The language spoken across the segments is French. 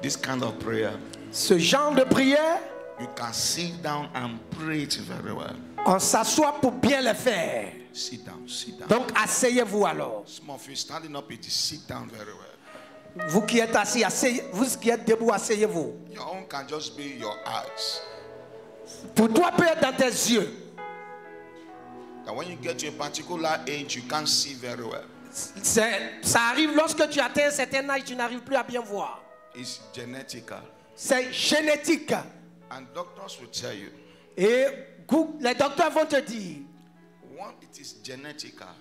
This kind of prayer, Ce genre de prière, you can sit down and pray it very well. on s'assoit pour bien le faire. Sit down, sit down. Donc asseyez-vous alors. Some of you standing up, it is sit down very well. Vous qui êtes assis, vous qui êtes debout, asseyez-vous. Your own can just be your eyes. Pour toi, peut être dans tes yeux. That when you get to a particular age, you can't see very well. Ça arrive lorsque tu atteins un certain âge, tu n'arrives plus à bien voir. It's genetical. C'est génétique. And doctors will tell you, Et les docteurs vont te dire, when it is genetical,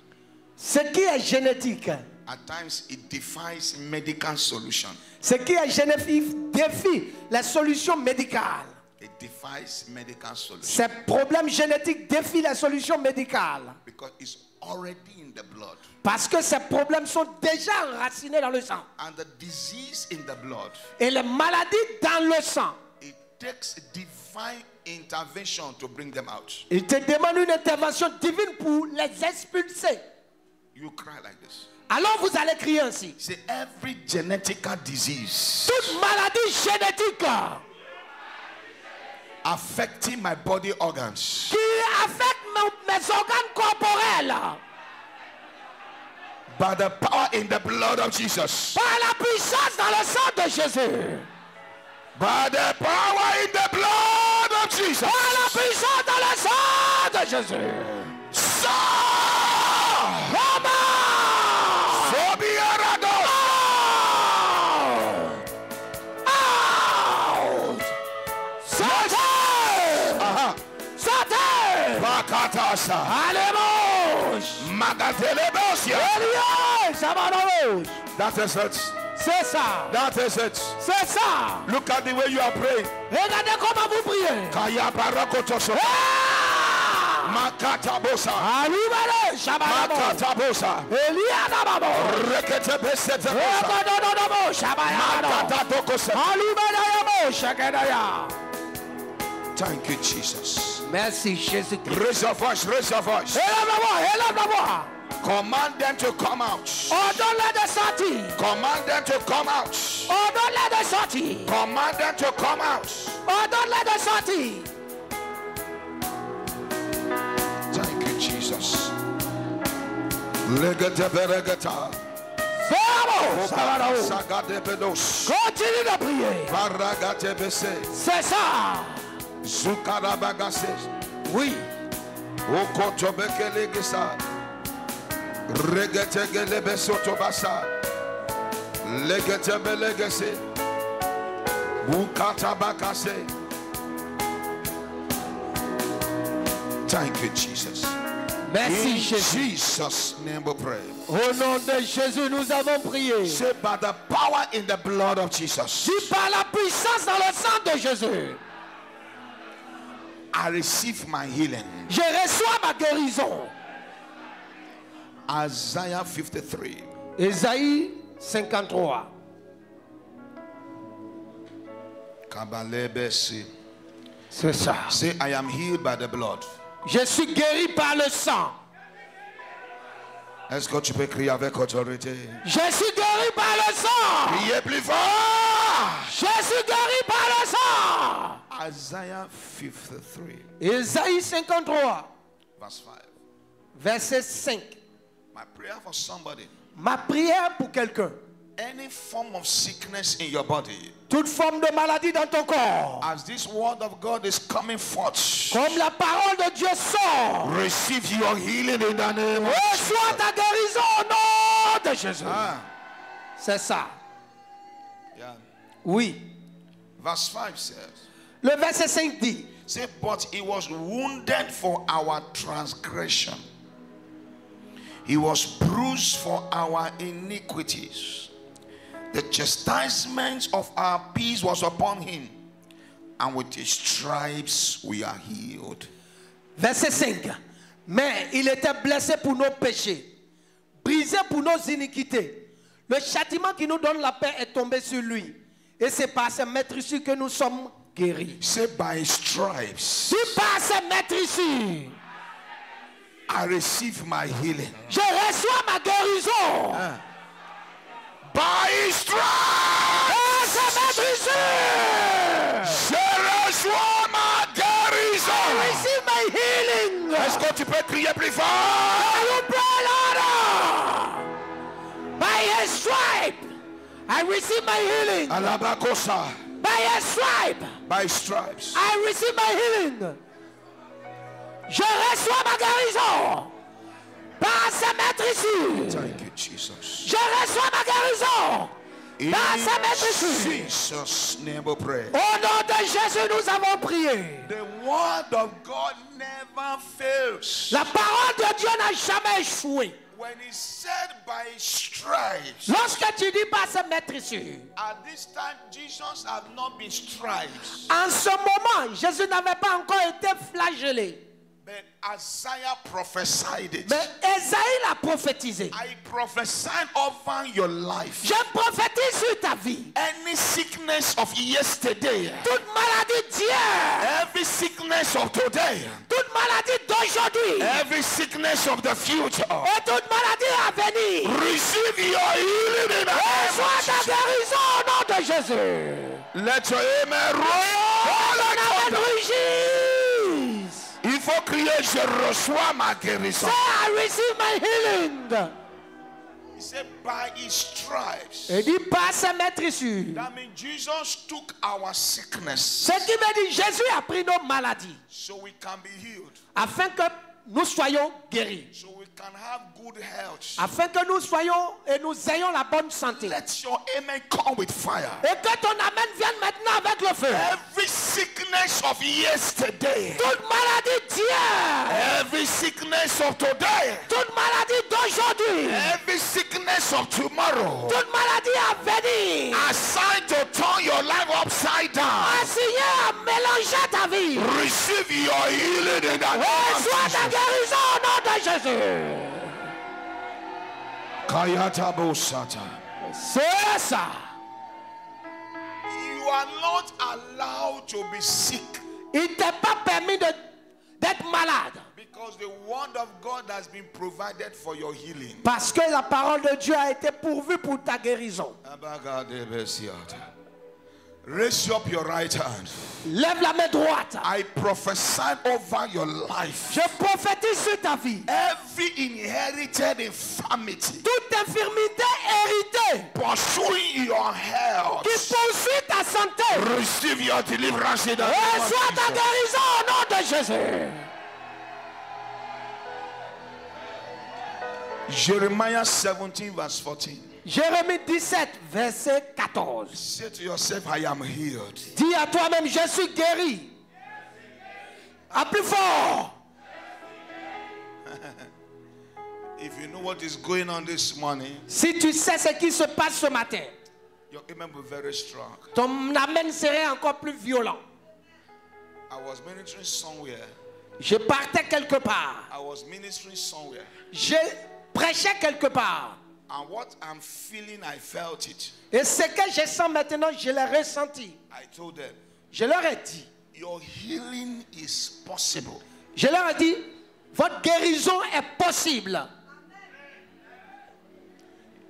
ce qui est génétique, at times it defies medical solution. ce qui est génétique défie les solutions médicales. It defies medical solution. Ces problèmes génétiques défient les solutions médicales. Because it's already in the blood. Parce que ces problèmes sont déjà enracinés dans le sang. And the disease in the blood, Et les maladies dans le sang, it takes divine intervention to bring them out. il te demande une intervention divine pour les expulser. You cry like this. Alors vous allez crier ainsi. Say every genetical disease Toute maladie génétique affecting my body organs, qui affecte mes organes corporels, by the power in the blood of Jesus, par la puissance dans le sang de Jésus, by the power in the blood of Jesus, par la puissance dans le sang de Jésus. so Amen. That is it. C'est ça. That is it. C'est ça. Look at the way you are praying. Regardez comment vous priez. Kaya barakotoso. Makatabosa. Alumere shabarabo. Makatabosa. Eliana babo. Rekete besete. Ekodododobo shabayabo. Makatatokosa. Alumere yabo shakedaya. Thank you, Jesus. Merci Jésus. Raise your voice, raise your voice. Élève la voix. Command them to come out. Ordonne-les de sortir. Command them to come out. Ordonne-les de sortir. Command them to come out. Ordonne-les de sortir. Thank you, Jesus. Legete beregeta. Sagade bedos. Continue de prier. Baragate bese. C'est ça. Zukarabagase. Oui. Okotobeke legesa. Regete gelebe sotobasa. Legete belegese. Bukata bakase. Thank you, Jesus. Merci In Jésus. Jesus' name we pray. Au nom de Jésus, nous avons prié. Say by the power in the blood of Jesus, Dis par la puissance dans le sang de Jésus, I receive my healing. je reçois ma guérison. Isaiah 53. Ésaïe 53. Kabalebesi. C'est ça. Say, I am healed by the blood. Je suis guéri par le sang. Est-ce que tu peux crier avec autorité? Je suis guéri par le sang. Criez plus fort. Je suis guéri par le sang. Isaiah 53, Ésaïe 53, verse 5. verset 5. My prayer for somebody. Ma prière pour quelqu'un. Any form of sickness in your body, Toute forme de maladie dans ton corps. as this word of God is coming forth, Comme la parole de Dieu sort. receive your healing in the name of Reçois Jesus. ta guérison au nom de Jésus. Ah, C'est ça. yeah. Oui. Verse 5 says, Le verset 5 dit, say, but he was wounded for our transgression. He was bruised for our iniquities. The chastisement of our peace was upon him, and with his stripes we are healed. verset 5. Mais il était blessé pour nos péchés, brisé pour nos iniquités. Le châtiment qui nous donne la paix est tombé sur lui. Et c'est par ses maîtrisses que nous sommes guéris. Say, by his stripes C'est par ses maîtrisses. I receive my healing. Je reçois ma guérison. By his stripes Par ses maîtrisses. Est-ce que tu peux crier plus fort? By his stripe, I receive my healing. Alabakosa. By his stripe, By stripes. I receive my healing. Je reçois ma guérison. Par sa maîtrise. Thank you, Jesus. Je reçois ma guérison. In Par sa maîtrise. Jesus' name we pray. Au nom de Jésus, nous avons prié. The word of God never fails. La parole de Dieu n'a jamais échoué. When he said by stripes, Lorsque tu dis par sa maîtrise, at this time Jesus had not been stripes, en ce moment, Jésus n'avait pas encore été flagellé. but Isaiah prophesied it. Mais Esaïe l'a prophétisé. I prophesied over your life. Je prophétise sur ta vie. Any sickness of yesterday, Toute maladie d'hier, every sickness of today, toute maladie d'aujourd'hui, every sickness of the future, et toute maladie à venir, receive your healing in the name reçois of ta Jesus. guérison au nom de Jésus. Let your amen roll. Ton amen rugisse. Il faut crier, je reçois ma guérison. Say, I receive my healing. He said, by his stripes. Et dit par sa maîtrise. That means Jesus took our sickness Ce qui veut dire Jésus a pris nos maladies so we can be healed, afin que nous soyons guéris, so we can have good health. afin que nous soyons et nous ayons la bonne santé. Let your amen come with fire. Et que ton amen vienne maintenant avec le feu. Every sickness of yesterday, Toute maladie d'hier, every sickness of today, toute maladie d'aujourd'hui, every sickness of tomorrow, toute maladie à venir, assigned to turn your life upside down, assigné à mélanger ta vie. receive your healing in the name of Reçois ta Jesus. guérison au nom de Jésus. Kayata Bosata. C'est ça. You are not allowed to be sick Il ne t'est pas permis d'être malade. because the word of God has been provided for your healing. Parce que la parole de Dieu a été pourvue pour ta guérison. Raise up your right hand. Lève la main droite. I prophesy over your life. Je prophétise sur ta vie. Every inherited infirmity Toute infirmité héritée pursuing your health, qui poursuit ta santé, receive your deliverance in the name of reçois ta Jesus. guérison au nom de Jésus. Jeremiah 17 verse 14. Jérémie 17, verset 14. Say to yourself, I am healed. Dis à toi-même, je suis guéri. À plus fort. If you know what is going on this morning, Si tu sais ce qui se passe ce matin, your amen will be very strong. ton amen serait encore plus violent. I was ministering somewhere. Je partais quelque part. I was ministering somewhere. Je prêchais quelque part. And what I'm feeling, I felt it. Et ce que je sens maintenant, je l'ai ressenti. I told them, Je leur ai dit. your healing is possible. Je leur ai dit, votre guérison est possible.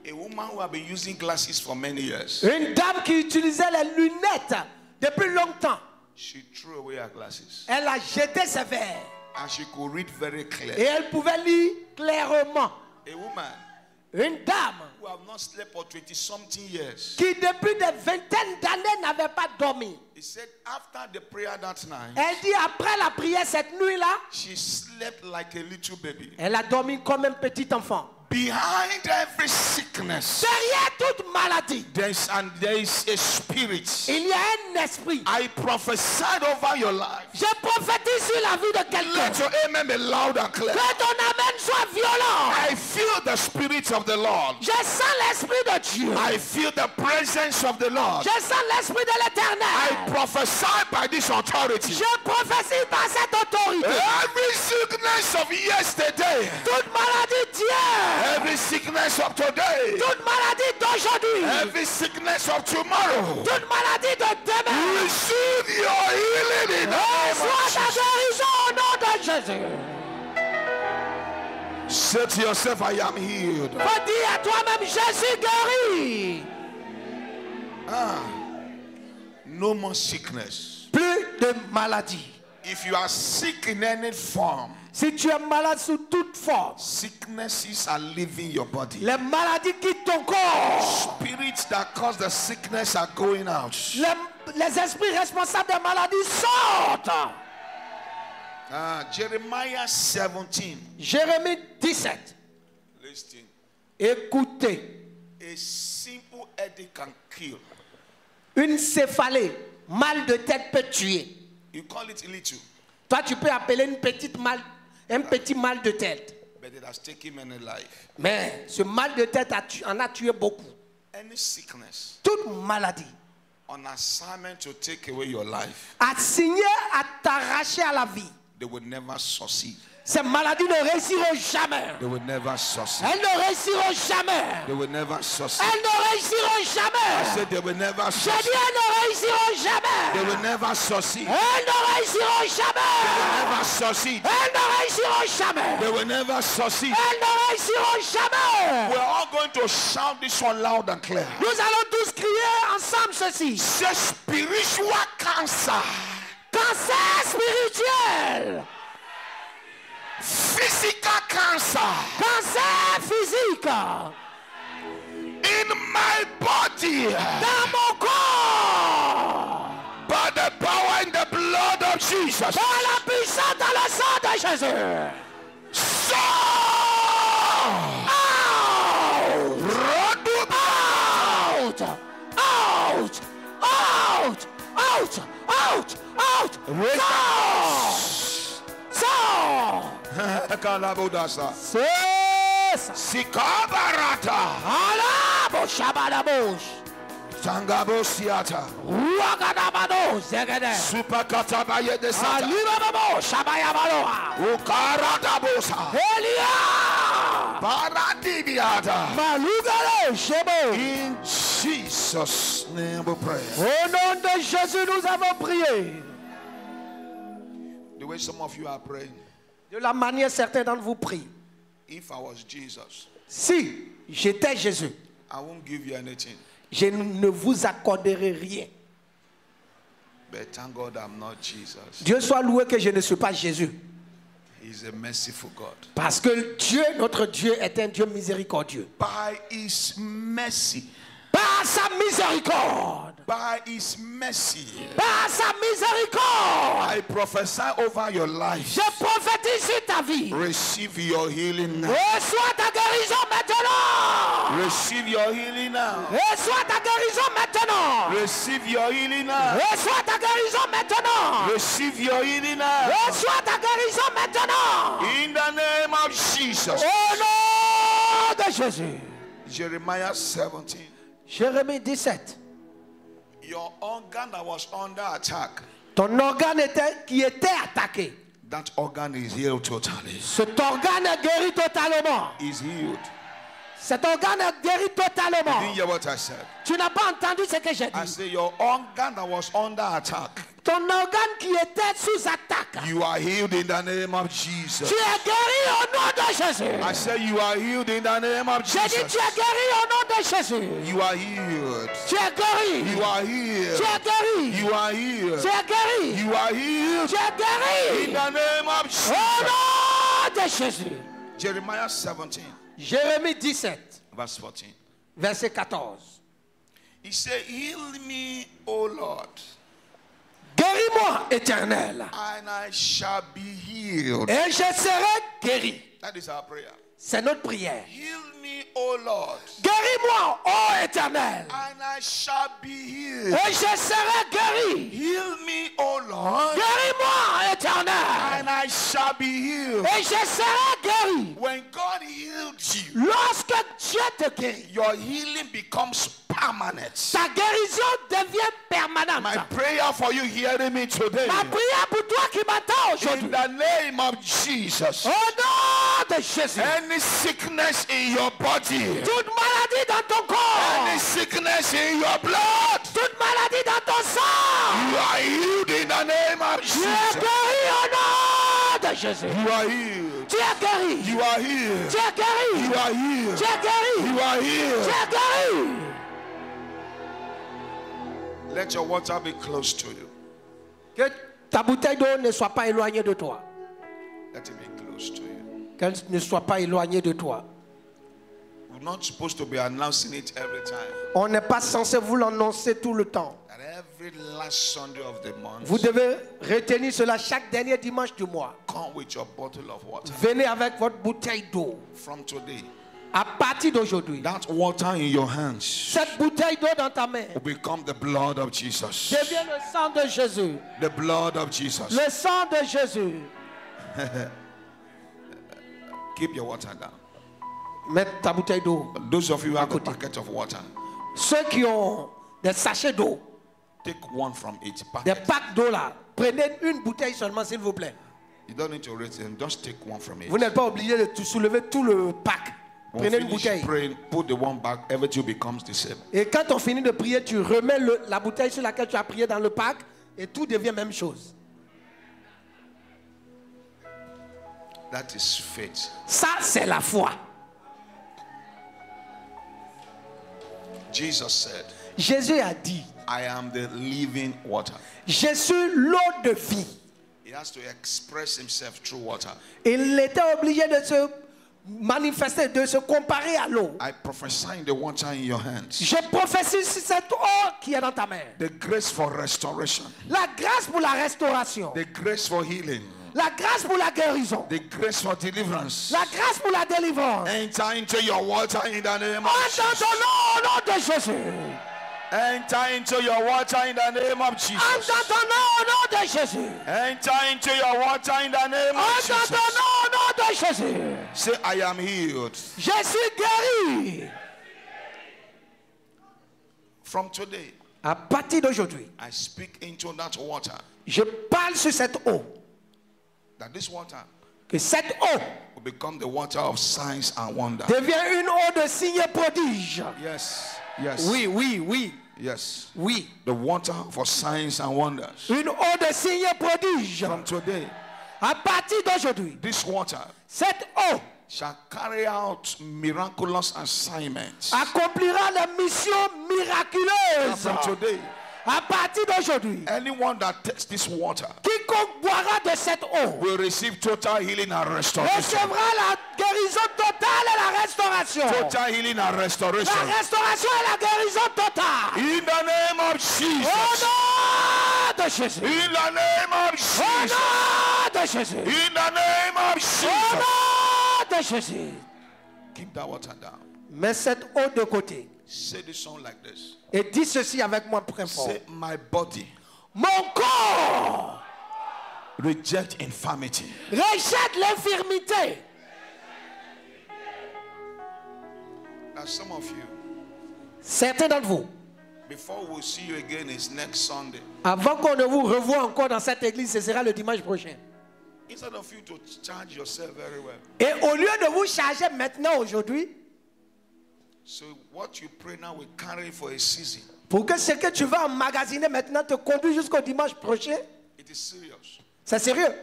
A woman who had been using glasses for many years, Une dame qui utilisait les lunettes depuis longtemps, she threw away her glasses elle a jeté ses verres and she could read very et clearly. elle pouvait lire clairement. A woman Une dame who have not slept for 20-something years. qui depuis des vingtaines d'années n'avait pas dormi. He said after the prayer that night, Elle dit après la prière cette nuit-là, she slept like a little baby. elle a dormi comme un petit enfant. Behind every sickness, Derrière toute maladie, there is a spirit. il y a un esprit. I prophesied over your life. Je prophétise sur la vie de quelqu'un. Let your amen be loud and clear. Que ton amen soit violent. I feel the spirit of the Lord. Je sens l'esprit de Dieu. I feel the presence of the Lord. Je sens l'esprit de I l'Éternel. prophesy by this authority. Je prophétise par cette autorité. Every sickness of yesterday, Toute maladie d'hier, every sickness of today, toute maladie d'aujourd'hui, every sickness of tomorrow, toute maladie de demain, receive your healing in the name reçois of ta Jesus. guérison au nom de Jésus. Say to yourself, I am healed. Faut dire à toi-même, je suis guéri. No more sickness. Plus de maladie. If you are sick in any form, si tu es malade sous toute forme, sicknesses are leaving your body. les maladies quittent ton corps. Spirits that cause the sickness are going out. Les esprits responsables des maladies sortent. Jeremiah 17. Jérémie 17. Listen. Écoutez. A simple headache can kill. Une céphalée, mal de tête peut tuer. You call it little. Toi, tu peux appeler un petit mal de tête. But it has taken many life. Mais ce mal de tête en a tué beaucoup. Any sickness. Toute maladie. On assignment to take away your life. Assigné à t'arracher à la vie. They will never succeed. Ces maladies ne réussiront jamais. They will never succeed. Elles ne réussiront jamais. They will never succeed. Elles ne réussiront jamais. I said they will never J'ai succeed. dit elles ne réussiront jamais. They will never succeed. Elles ne réussiront jamais. Never succeed. Elles ne réussiront jamais. They will never succeed. Elles ne réussiront jamais. We're all going to shout this one loud and clear. Nous allons tous crier ensemble ceci. Say spiritual cancer. Cancer spirituel. Physical cancer. Cancer physique. In my body. Dans mon corps. By the power in the blood of Jesus. Par la puissance dans le sang de Jésus. So. Out! Out! Out! Out! Out! Out! Sors! Kalabodasa. C'est ça. Sikabarata. Ala boshaba la bouche. Tangabosiata. Ouagadabado zegede. Supakatabaye de Sata. Alibabo shabaya baloa. Ukaradabosa. Elia. Paradibiata. Malugale shebo. In Jesus' name we pray. Au nom de Jésus nous avons prié. The way some of you are praying. De la manière certains d'entre vous prient. If I was Jesus, Si j'étais Jésus, I won't give you anything. je ne vous accorderai rien. But thank God I'm not Jesus. Dieu soit loué que je ne suis pas Jésus. He's a merciful God. Parce que Dieu, notre Dieu, est un Dieu miséricordieux. By His mercy. Par sa miséricorde. By His mercy. Par sa miséricorde. I prophesy over your life. Je prophétise sur ta vie. Receive your healing now. Reçois ta guérison maintenant. Receive your healing now. Reçois ta guérison maintenant. Receive your healing now. Reçois ta guérison maintenant. Receive your healing now. Reçois ta guérison maintenant. In the name of Jesus. Au nom de Jésus. Jeremiah 17. Jérémie 17. Your organ that was under attack. Ton organe qui était attaqué. That organ is healed totally. Cet organe est guéri totalement. Is healed. Cet organe est guéri totalement. Did you hear what I said? Tu n'as pas entendu ce que j'ai I dit. say your organ that was under attack. Ton organe qui était sous attaque. You are healed in the name of Jesus. Tu es guéri au nom de Jésus. I say you are healed in the name of J'ai dit Jesus. tu es guéri au nom de Jésus. You are healed. Tu es guéri. You are healed. Tu es guéri. You are healed. Tu es guéri. You are healed. Tu es guéri. In the name of Au Jesus. nom de Jésus. Jeremiah 17, Jérémie 17, verse 14. verset 14. He said, heal me, O Lord, Guéris-moi, Éternel, and I shall be healed. et je serai guéri. That is our prayer. C'est notre prière. Heal me, O Lord, Guéris-moi, ô Éternel, and I shall be healed. et je serai guéri. Heal me, O Lord, Guéris-moi, Éternel, and I shall be healed. et je serai guéri. When God healed you, Lorsque Dieu te guérit, your healing becomes permanent. ta guérison devient permanente. My prayer for you hearing me today, Ma prière pour toi qui m'attends in aujourd'hui, the name of Jesus, au nom de Jésus, any sickness in your body, toute maladie dans ton corps, any sickness in your blood, toute maladie dans ton sang, you are healed in the name of tu es Jesus. guéri au nom de Jésus. You are healed. Tu es guéri. You are healed. Tu es guéri. You are healed. Tu es guéri. You are Tu healed. es guéri. Let your water be close to you. Que ta bouteille d'eau ne soit pas éloignée de toi. Let it be close to you. Qu'elle ne soit pas éloignée de toi. We're not supposed to be announcing it every time. On n'est pas censé vous l'annoncer tout le temps. That every last Sunday of the month, Vous devez retenir cela chaque dernier dimanche du mois. come with your bottle of water. Venez avec votre bouteille d'eau. From today, À partir d'aujourd'hui, that water in your hands cette bouteille d'eau dans ta main will become the blood of Jesus. devient le sang de Jésus. The blood of Jesus. Le sang de Jésus. Keep your water down. Mets ta bouteille d'eau. Those of you who have a packet of water, Ceux qui ont des sachets d'eau, take one from each des packet. packs d'eau là, prenez une bouteille seulement s'il vous plaît. You don't need to rate them. Just take one from each. Vous n'êtes pas obligé de tout soulever tout le pack. When Prenez une finish bouteille. praying, put the one back. Everything becomes the same. Et quand on finit de prier, tu remets la bouteille sur laquelle tu as prié dans le pack et tout devient même chose. That is faith. Ça, c'est la foi. Jesus said, Jésus a dit, I am the living water. je suis l'eau de vie. He has to express himself through water. Il était obligé de se manifester, de se comparer à l'eau. I prophesy in the water in your hands. Je prophétise sur cette eau qui est dans ta main. The grace for restoration. La grâce pour la restauration. The grace for healing. La grâce pour la guérison. The grace for deliverance. La grâce pour la délivrance. Enter into your water in the name of Entre dans Jesus. ton nom, au nom de Jésus. Enter into your water in the name of Jesus. Entre dans ton nom, au nom de Jésus. Enter into your water in the name of Entre dans ton Jesus. nom, au nom de Jésus. Say, I am healed. Je suis guéri. From today, À partir d'aujourd'hui, I speak into that water. je parle sur cette eau. That this water Que cette eau will become the water of signs and wonder. devient une eau de signes et prodiges. Yes. Yes. Oui, oui, oui, Yes. oui. The water for signs and wonders. Une eau de signes et prodiges. From today, À partir d'aujourd'hui, this water cette eau shall carry out miraculous assignments. accomplira les missions miraculeuses. From today, À partir d'aujourd'hui, anyone that takes this water quiconque boira de cette eau will receive total healing and restoration. recevra la guérison totale et la restauration. Total healing and restoration. La restauration et la guérison totale. In the name of Au Jesus. nom de Jésus. In the name of Au Jesus. nom de Jésus. In the name of Au Jesus. nom de Jésus. Keep that water down. Mets cette eau de côté. Say this song like this. Et dis ceci avec moi très fort. Say, my body Mon corps reject infirmity. rejette l'infirmité. Now some of you, Certains d'entre vous, before we see you again is next Sunday. avant qu'on ne vous revoie encore dans cette église, ce sera le dimanche prochain. Instead of you to charge yourself very well. Et au lieu de vous charger maintenant, aujourd'hui, So what you pray now will carry for a season. pour que ce que tu vas emmagasiner maintenant te conduise jusqu'au dimanche prochain, It is serious. c'est sérieux.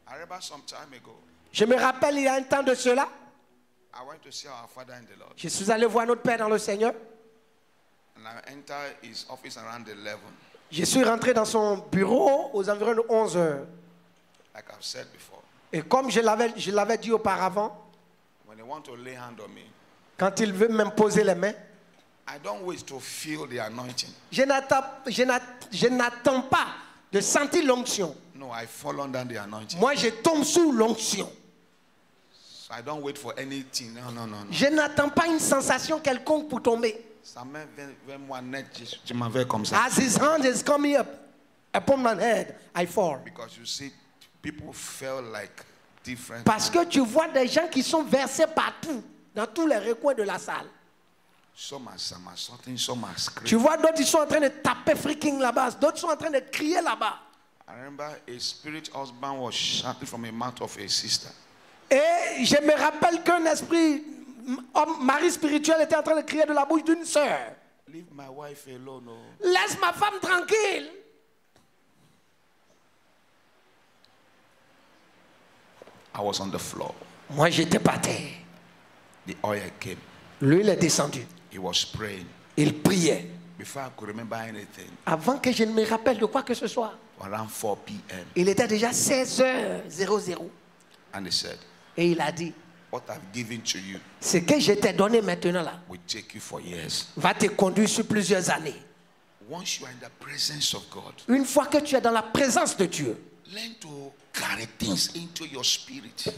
I remember some time ago, Je me rappelle, il y a un temps de cela, I went to see our Father in the Lord. je suis allé voir notre Père dans le Seigneur. And I entered his office around 11, Je suis rentré dans son bureau aux environs de 11 heures. like I've said before. Et comme je l'avais dit auparavant, When they want to lay hand on me, quand il veut m'imposer les mains, I don't wait to feel the anointing. je n'attends pas de sentir l'onction. No, I fall under the anointing. Moi, je tombe sous l'onction. So I don't wait for anything. No, no, no, no. Je n'attends pas une sensation quelconque pour tomber. Ça me fait moi net, je m'en vais comme ça. As his hand is coming up upon my head, I fall. Because you see, people feel like different. Parce que tu vois des gens qui sont versés partout, dans tous les recoins de la salle. Some are something, some are Tu screaming. vois d'autres, ils sont en train de taper freaking là-bas. D'autres sont en train de crier là-bas. I remember a spirit husband was shouting from the mouth of a sister. Et je me rappelle qu'un esprit, mari spirituel, était en train de crier de la bouche d'une sœur. Leave my wife alone. Oh. Laisse ma femme tranquille. I was on the floor. Moi, j'étais par terre. The oil came. Lui, il est descendu. He was praying. Il priait. before I could remember anything, Avant que je ne me rappelle de quoi que ce soit, around 4 p.m., il était déjà 16h00. and he said, Et il a dit, what I've given to you ce que je t'ai donné maintenant là, will take you for years. va te conduire sur plusieurs années. Once you are in the presence of God, Une fois que tu es dans la présence de Dieu, learn to carry things into your spirit.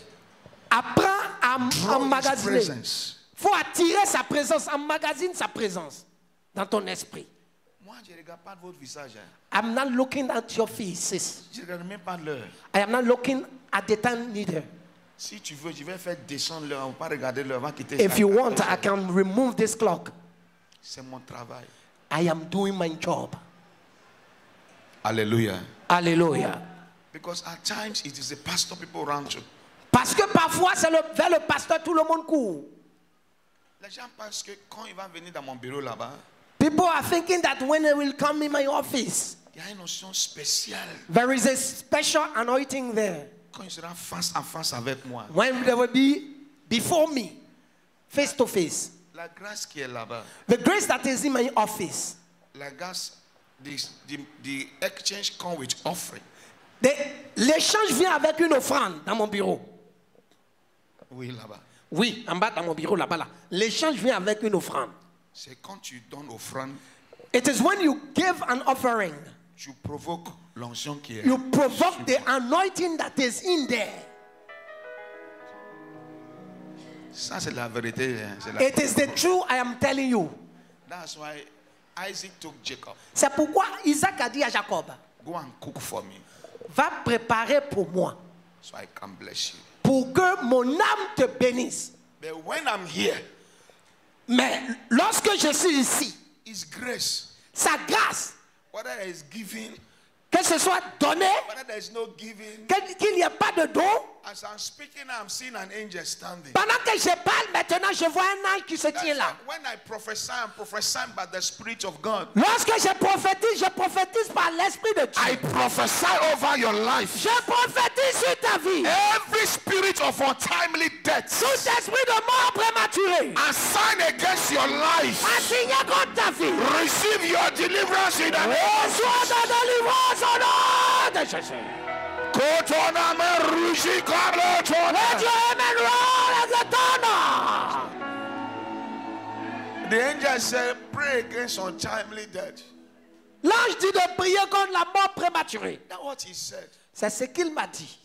apprends à Draw His emmagasiner. presence. Il faut attirer sa présence, emmagasine sa présence dans ton esprit. Moi, je ne regarde pas votre visage. Hein. I'm not looking at your faces. Je ne regarde même pas l'heure. I am not looking at the time neither. Si tu veux, je vais faire descendre l'heure. On ne va pas regarder l'heure. On va quitter If you want, I can remove this clock. C'est mon travail. I am doing my job. Hallelujah. Alléluia. Because at times it is the pastor people run to. Parce que parfois, c'est vers le pasteur, tout le monde court. Les gens pensent que quand il va venir dans mon bureau là-bas, People are thinking that when they will come in my office, il y a une notion spéciale. there is a special anointing there. Quand il sera face à face avec moi, When they will be before me, face to face. la grâce qui est là-bas, The grace that is in my office, la grâce, the exchange come with offering. l'échange vient avec une offrande dans mon bureau. Oui, là-bas. Oui, en bas dans mon bureau, là-bas. Là. L'échange vient avec une offrande. C'est quand tu donnes offrande, It is when you give an offering, tu provoques l'onction qui est. you provoke the anointing that is in there. Ça, c'est la vérité. Hein. C'est la... It is the truth I am telling you. That's why Isaac took Jacob. C'est pourquoi Isaac a dit à Jacob, Go and cook for me va préparer pour moi, so I can bless you. pour que mon âme te bénisse. But when I'm here, Mais lorsque je suis ici, it's grace. sa grâce, Whether there is giving, que ce soit donné, whether there is no giving, qu'il n'y ait pas de don. as I'm speaking, I'm seeing an angel standing. Pendant que je parle maintenant, je vois un ange qui se That's tient là. why when I prophesy, I'm prophesying by the Spirit of God. Lorsque je prophétise par l'Esprit de I Dieu. prophesy over your life. Je prophétise sur ta vie. Every spirit of untimely death Tout esprit de mort prématurée assigned against your life, assigné contre ta vie. receive your deliverance in the name of Reçois ta délivrance au nom de Jésus. Kotoname ruji kablo tona. Le Dieu Emmanuel exaltana. The angel said, pray against untimely death. L'ange dit de prier contre la mort prématurée. That's what he said. C'est ce qu'il m'a dit.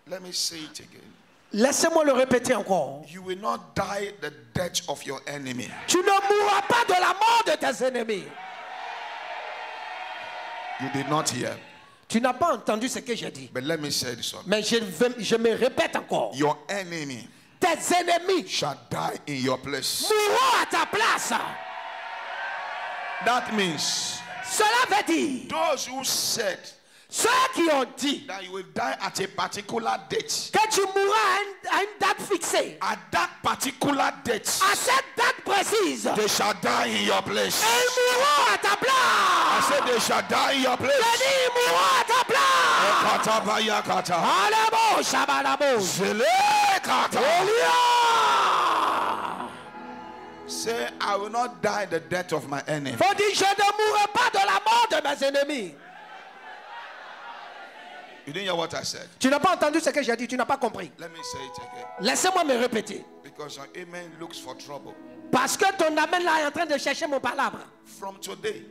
Let me say it again. Laissez-moi le répéter encore. You will not die the death of your enemy. Tu ne mourras pas de la mort de tes ennemis. You did not hear. Tu n'as pas entendu ce que j'ai dit. But let me say this one. Mais je me répète encore. Your enemy Tes ennemis shall die in your place. mourront à ta place. That means Cela veut dire, those who said ceux qui ont dit that you will die at a particular date, que tu mourras à une date fixée, at that particular date, à cette date précise, they shall die in your place. ils mourront à ta I place. said they shall die in your Je place. dis, ils mourront à ta place. Katabayakata. Alléluia, shabalabo. Zelekata. Alléluia. Say, I will not die the death of my enemy. Faut dire, je ne mourrai pas de la mort de mes ennemis. You didn't hear what I said? Tu n'as pas entendu ce que j'ai dit, tu n'as pas compris. Let me say it again. Laissez-moi me répéter. Because your amen looks for trouble. Parce que ton amen là est en train de chercher mon palabre. From today,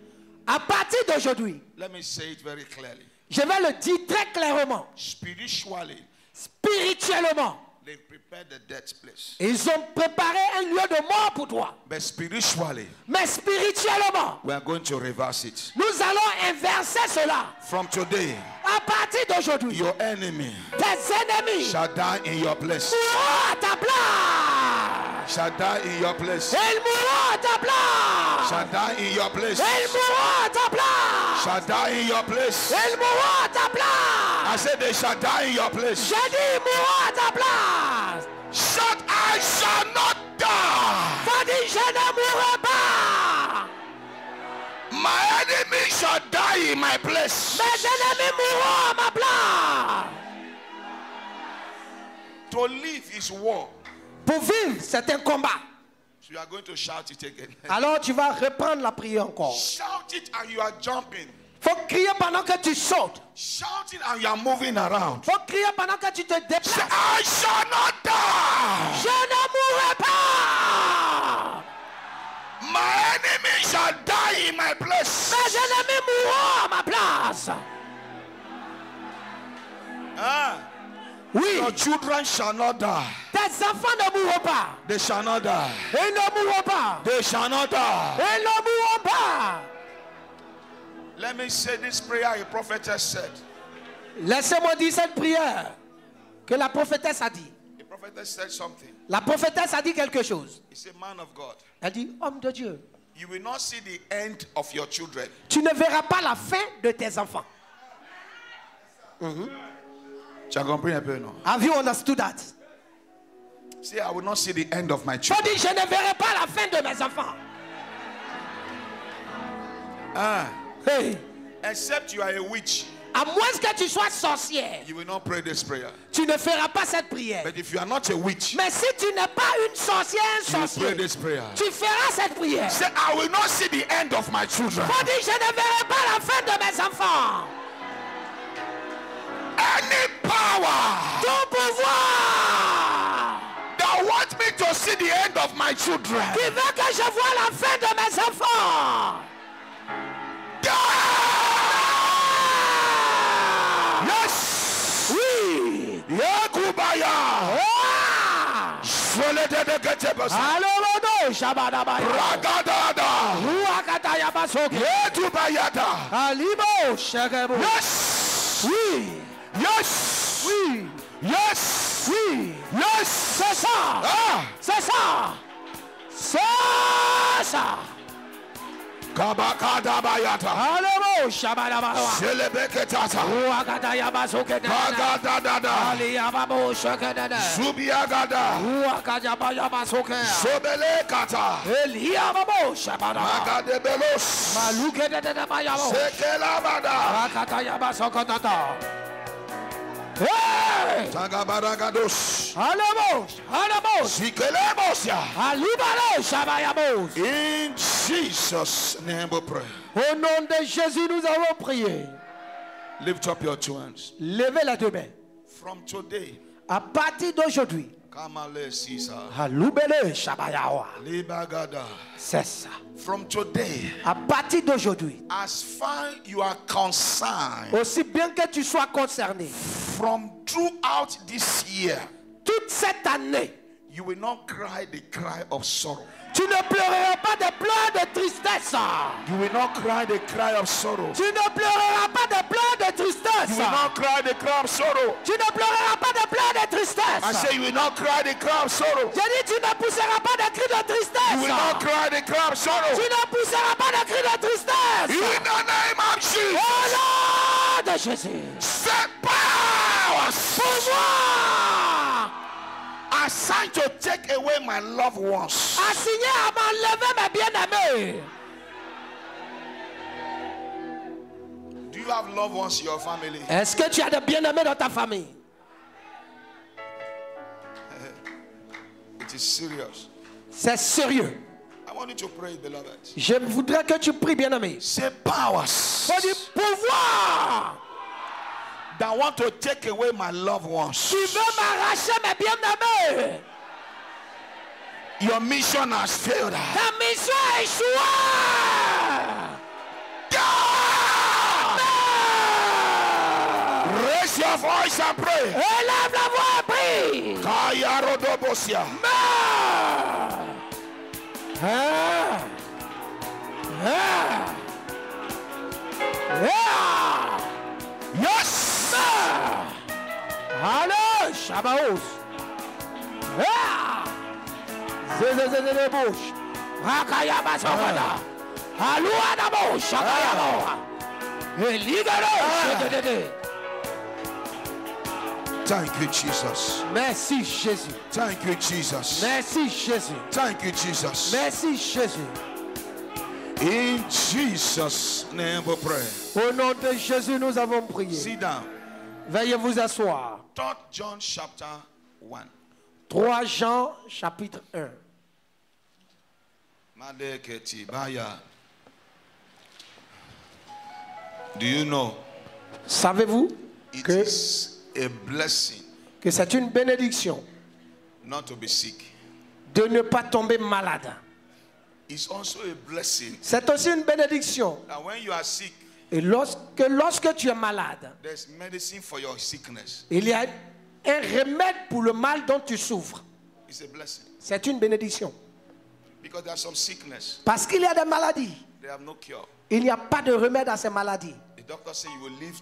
À partir d'aujourd'hui, let me say it very clearly. je vais le dire très clairement. Spiritually, Spirituellement, they prepared the death place. ils ont préparé un lieu de mort pour toi. But spiritually, Mais spirituellement, we are going to reverse it. nous allons inverser cela. From today, À partir d'aujourd'hui, your enemy tes ennemis shall die in your place. mourront à ta place. Shall die in your place. Ils mourront à ta place. Shall die in your place. Ils mourront à ta place. Shall die in your place. Ils mourront à ta place. I said they shall die in your place. J'ai dit, ils mourront à ta place. Shout, I shall not die. Faut dire, je ne mourrai pas. My enemy shall die in my place. Mes ennemis mourront à ma place. To live is war. Pour vivre, c'est un combat. So you are going to shout it again. Alors tu vas reprendre la prière encore. Shout it and you are jumping. Faut crier pendant que tu sautes. Shout it and you are moving around. Faut crier pendant que tu te déplaces. I shall not die. Je ne mourrai pas. My enemy shall die in my place. Mes ennemis mourront à ma place. Oui. Your children shall not die. Tes enfants ne mourront pas. They shall not die. Ils ne mourront pas. They shall not die. Ils ne mourront pas. Let me say this prayer a prophetess said. Laissez-moi dire cette prière que la prophétesse a dit. The prophetess said something. La prophétesse a dit quelque chose. It's a man of God. Elle dit, homme de Dieu, You will not see the end of your children. tu ne verras pas la fin de tes enfants. Tu as compris un peu, non? Have you understood that? Say, I will not see the end of my Faut children. dire, je ne verrai pas la fin de mes enfants. Hey. Except you are a witch, À moins que tu sois sorcière, you will not pray this prayer. tu ne feras pas cette prière. But if you are not a witch, Mais si tu n'es pas une sorcière, un you will pray sorcier, this prayer. tu feras cette prière. Say, I will not see the end of my children. Faut dire, je ne verrai pas la fin de mes enfants. Any power Ton pouvoir that wants me to see the end of my children, qui veut que je voie la fin de mes enfants. yes, Oui. Yakubaya, Ah. Alomodo Shabadabaya. Ragadada, Ruakataya Basoke. Yetubayada, Alibo Shagabo. yes, Oui. yes, Oui. yes, Oui. yes, C'est ça. ah, C'est ça. C'est ça. Kabakadabayata, Alomo Shabadabaya. Selebeketata, Ruakataya Basoke. Kagadadada, Aliyababo Shakadada. Subiagada, Ruakataya Basoke. Sobelekata, Eliyababo Shabadabaya. Magadebelos, Maluke de Bayabo. Sekelabada, Rakataya Basokotata. Hey! Tagabaragados, Alamos! Alamos! Sikelebosia. Alibalo Shabayamos! In Jesus' name we pray. Au nom de Jésus, nous avons prié. Lift up your two hands. Levez la deux mains. From today, À partir d'aujourd'hui, Kamale Sisa, Alubele Shabayawa. Libagada. C'est ça. From today, À partir d'aujourd'hui, as far you are concerned, aussi bien que tu sois concerné, from throughout this year, toute cette année, you will not cry the cry of sorrow. tu ne pleureras pas de pleurs de tristesse. You will not cry the cry of sorrow. Tu ne pleureras pas de pleurs de tristesse. You will not cry the cry of sorrow. Tu ne pleureras pas de pleurs de tristesse. I say you will not cry the cry of sorrow. J'ai dit, tu ne pousseras pas de cris de tristesse. You will not cry the cry of sorrow. Tu ne pousseras pas de cris de tristesse. In the name of Jesus. Au nom de Jésus. Set powers Pouvoir assigned to take away my loved ones. assigné à m'enlever mes bien-aimés. Do you have loved ones in your family? Est-ce que tu as des bien-aimés dans ta famille? It is serious. C'est sérieux. I want you to pray, beloved. Je voudrais que tu pries, bien-aimé. Say powers Faut dire pouvoir that want to take away my loved ones. qui veut m'arracher mes bien-aimés. Your mission has failed. Ta mission a échoué. Raise your voice and pray. Élève la voix et prie. Kayarodobosia. Meurs. Ah. Ah. Ah. Yes. Allez, Shabaos. Ah. Zézézézé bouche. Rakayaba Sokada. Alouada bouche. Shakayaba. Eligaro. Thank you, Jesus. Merci Jésus. Thank you, Jesus. Merci Jésus. Thank you, Jesus. Merci Jésus. In Jesus' name we pray. Au nom de Jésus, nous avons prié. Sit down. Veuillez vous asseoir. 3 John chapter 1. 3 Jean chapitre 1. Do you know? Savez-vous It is a blessing que c'est une bénédiction not to be sick. de ne pas tomber malade? It's also a blessing C'est aussi une bénédiction. that when you are sick, Et lorsque tu es malade, there's medicine for your sickness. il y a un remède pour le mal dont tu souffres. It's a blessing. C'est une bénédiction. Because there are some sickness, Parce qu'il y a des maladies, they have no cure. il n'y a pas de remède à ces maladies. The doctor say you will live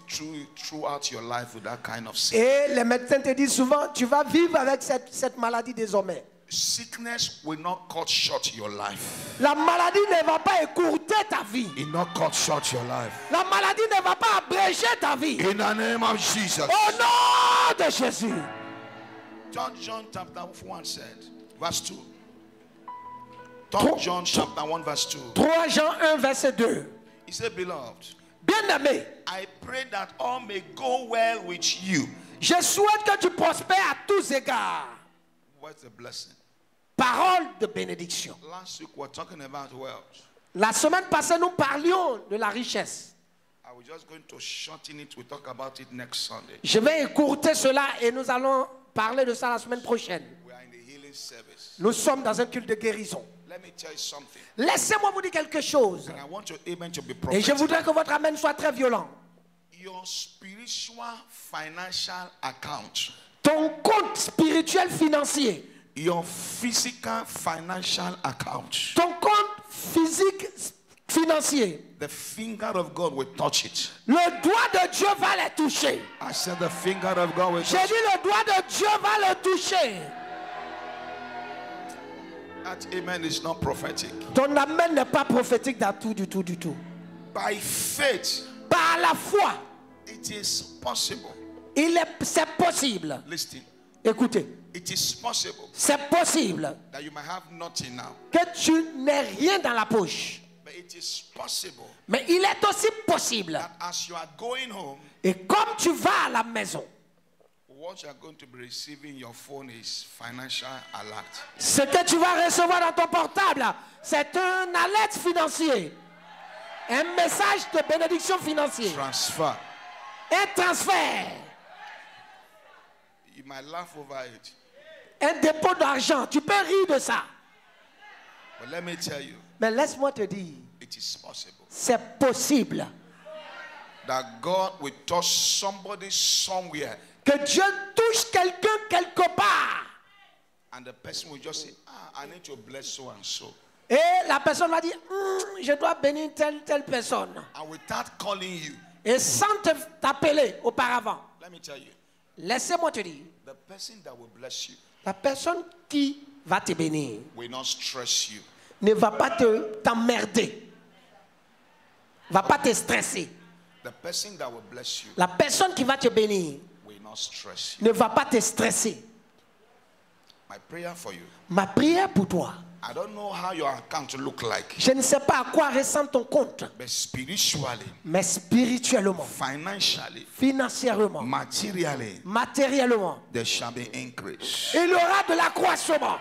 throughout your life with that kind of sickness. Et les médecins te disent souvent, tu vas vivre avec cette maladie désormais. Sickness will not cut short your life. La maladie ne va pas écourter ta vie. It not cut short your life. La maladie ne va pas abréger ta vie. In the name of Jesus. Au nom de Jésus. John chapter 1 said, verse 2. 3 John chapter 1 verse 2. 3 Jean 1 verset 2. He said, beloved, Bien-aimé, I pray that all may go well with you. je souhaite que tu prospères à tous égards. What's a blessing? Parole de bénédiction. Last week we were talking about wealth. La semaine passée, nous parlions de la richesse. I was just going to shorten it. We'll talk about it next Sunday. Je vais écourter cela et nous allons parler de ça la semaine prochaine. We are in the healing service. Nous sommes dans un culte de guérison. Let me tell you something. Laissez-moi vous dire quelque chose. And I want your amen to be Et je prophetic. voudrais que votre amen soit très violent. Your spiritual financial account, Ton compte spirituel financier, your physical financial account, ton compte physique financier, the finger of God will touch it. le doigt de Dieu va les toucher. I said the finger of God will J'ai touch dit le doigt de Dieu va le toucher. That amen is not prophetic. Ton amen n'est pas prophétique du tout. By faith, Par la foi, it is possible. c'est possible. Listen, Écoutez, it is possible c'est possible that you might have nothing now, que tu n'aies rien dans la poche. but it is possible Mais il est aussi possible, that as you are going home, et comme tu vas à la maison, what you are going to be receiving your phone is financial alert. ce que tu vas recevoir dans ton portable, c'est un alerte financier. Un message de bénédiction financière. Transfer. Un transfert. You might laugh over it, Un dépôt d'argent. Tu peux rire de ça. but let me tell you, Mais laisse-moi te dire, it is possible c'est possible that God will touch somebody somewhere, que Dieu touche quelqu'un quelque part. and the person will just say, I need to bless so and so. Et la personne va dire, je dois bénir telle personne. And without calling you, Et sans t'appeler auparavant. let me tell you, Laissez-moi te dire, the person that will bless you la personne qui va te bénir will not stress you. ne va pas t'emmerder. Va pas te stresser. The person that will bless you La personne qui va te bénir will not stress you. ne va pas te stresser. My prayer for you, Ma prière pour toi, I don't know how your account look like, je ne sais pas à quoi ressemble ton compte, but spiritually, mais spirituellement, financially, financièrement, materially, matériellement, there shall be increase. il y aura de l'accroissement.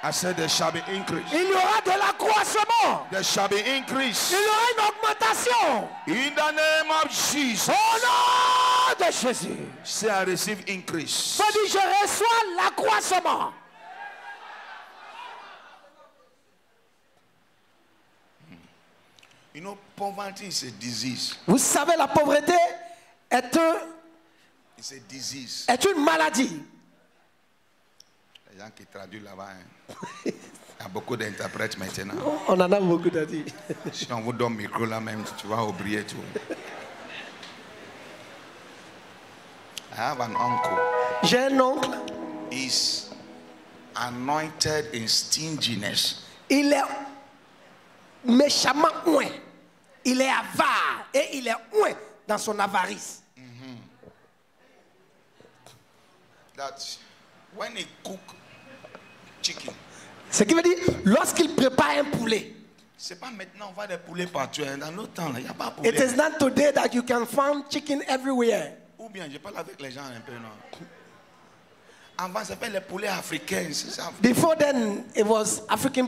I said there shall be increase. Il y aura de l'accroissement. There shall be increase. Il y aura une augmentation. In the name of Jesus. Au nom de Jésus. Say I receive increase. Faut dire, je reçois l'accroissement. You know, poverty is a disease. Vous savez, la pauvreté It's a disease. est une maladie. Les gens qui traduisent là-bas, hein. Il y a beaucoup d'interprètes maintenant. On en a beaucoup dit. Si on vous donne le micro là même, tu vas oublier tout. I have an uncle. J'ai un oncle. He's anointed in stinginess. Il est méchamment ouin. Il est avare et il est ouin dans son avarice. That when he cook chicken, Ce qui veut dire, lorsqu'il prépare un poulet, c'est pas maintenant on voit des poulets partout. Hein. Dans notre temps, il n'y a pas de poulet. it is not today that you can find chicken everywhere. Ou bien, je parle avec les gens un peu, non? Avant, ça s'appelle les poulets africains, c'est ça. Before then, it was African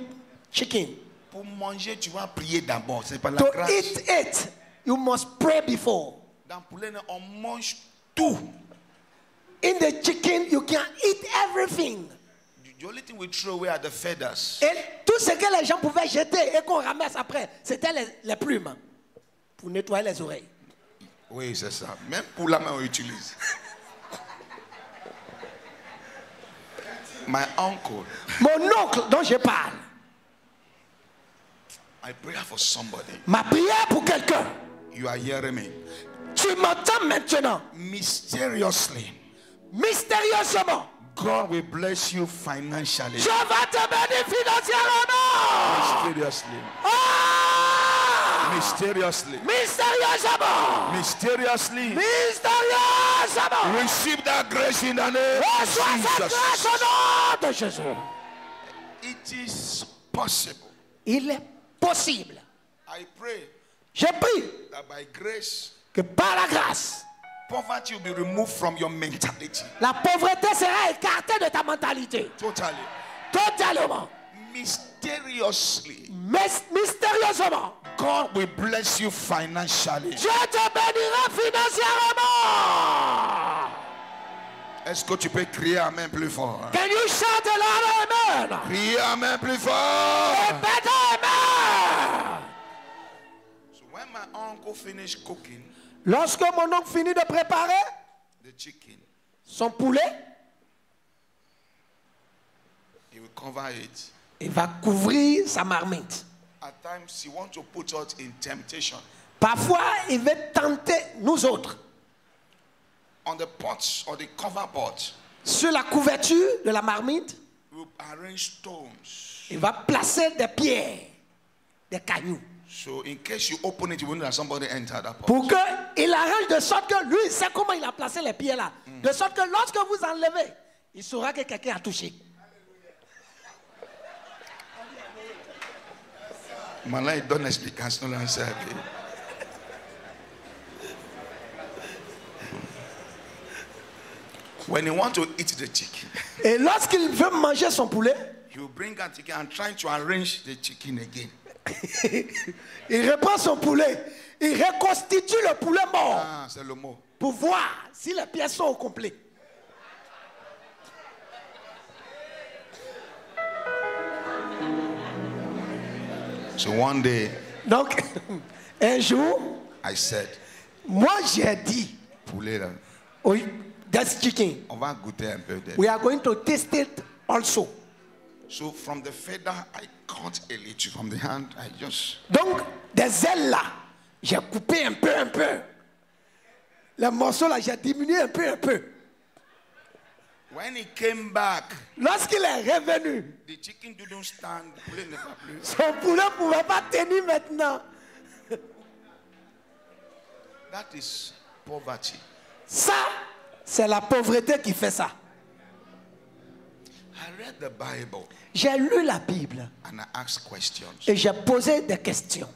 chicken. Pour manger, tu vas prier d'abord. C'est pas la To grâce. eat it, you must pray before. Dans poulet, on mange tout. In the chicken, you can eat everything. The only thing we throw away are the feathers. Et tout ce que les gens pouvaient jeter et qu'on ramasse après, c'était les plumes pour nettoyer les oreilles. Oui, c'est ça. Même pour la main, on utilise. My uncle, Mon oncle dont je parle, I pray for somebody. ma prière pour quelqu'un. You are hearing me. Tu m'entends maintenant? Mysteriously, Mystérieusement, God will bless you financially. je vais te bénir financièrement. Mysteriously. Ah! Mysteriously. Mystérieusement. Mysteriously. Mystérieusement. Receive that grace in the name of Reçois cette grâce Jesus. au nom de Jésus. It is possible. Il est possible. I pray Je prie that by grace, que par la grâce, poverty will be removed from your mentality. la pauvreté sera écartée de ta mentalité. Totally. Totalement. Mysteriously, Mystérieusement. God will bless you financially. Je te bénirai financièrement. Est-ce que tu peux crier Amen plus fort? Can you shout a loud amen? Crier Amen plus fort. Better amen. So when my uncle finished cooking Lorsque mon oncle finit de préparer the chicken, son poulet, he will cover it. il va couvrir sa marmite. At times, he wants to put us in temptation. Parfois, il veut tenter nous autres. On the pots or the cover pot, Sur la couverture de la marmite, we will arrange stones. il va placer des pierres, des cailloux. So in case you open it, you will know that somebody entered that pot. Pour qu'il arrange de sorte que lui, il sait comment il a placé les pierres là. De sorte que lorsque vous enlevez, il saura que quelqu'un a touché. Maintenant, il donne l'explication là, c'est ok. When you want to eat the chicken, Et lorsqu'il veut manger son poulet, he will bring out chicken and try to arrange the chicken again. il reprend son poulet, il reconstitue le poulet mort Ah, c'est le mot. pour voir si les pièces sont au complet. So one day, Donc, un jour, I said, moi j'ai dit, poulet là, oui, that's chicken. on va goûter un peu. We are going to taste it also. So from the feather, I cut a little. From the hand, I just... Donc, des ailes là, j'ai coupé un peu. Les morceaux là, j'ai diminué un peu. When he came back, Lorsqu'il est revenu, the chicken didn't stand. The poulet never played. son poulet ne pouvait pas tenir maintenant. That is poverty. Ça, c'est la pauvreté qui fait ça. I read the Bible J'ai lu la Bible and I asked questions. et j'ai posé des questions.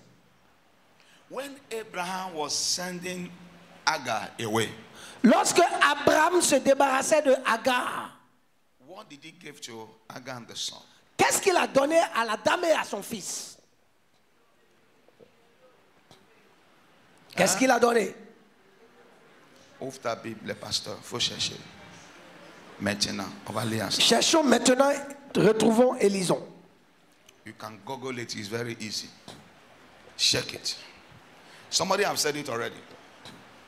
When Abraham was sending Agar away, Lorsque Abraham se débarrassait de Agar, what did he give to Agar and the son? qu'est-ce qu'il a donné à la dame et à son fils? Qu'est-ce qu'il a donné? Ouvre ta Bible, le pasteur, il faut chercher. Maintenant, on va lire ensemble. Cherchons maintenant, retrouvons et lisons. You can Google it, it's very easy. Check it. Somebody have said it already.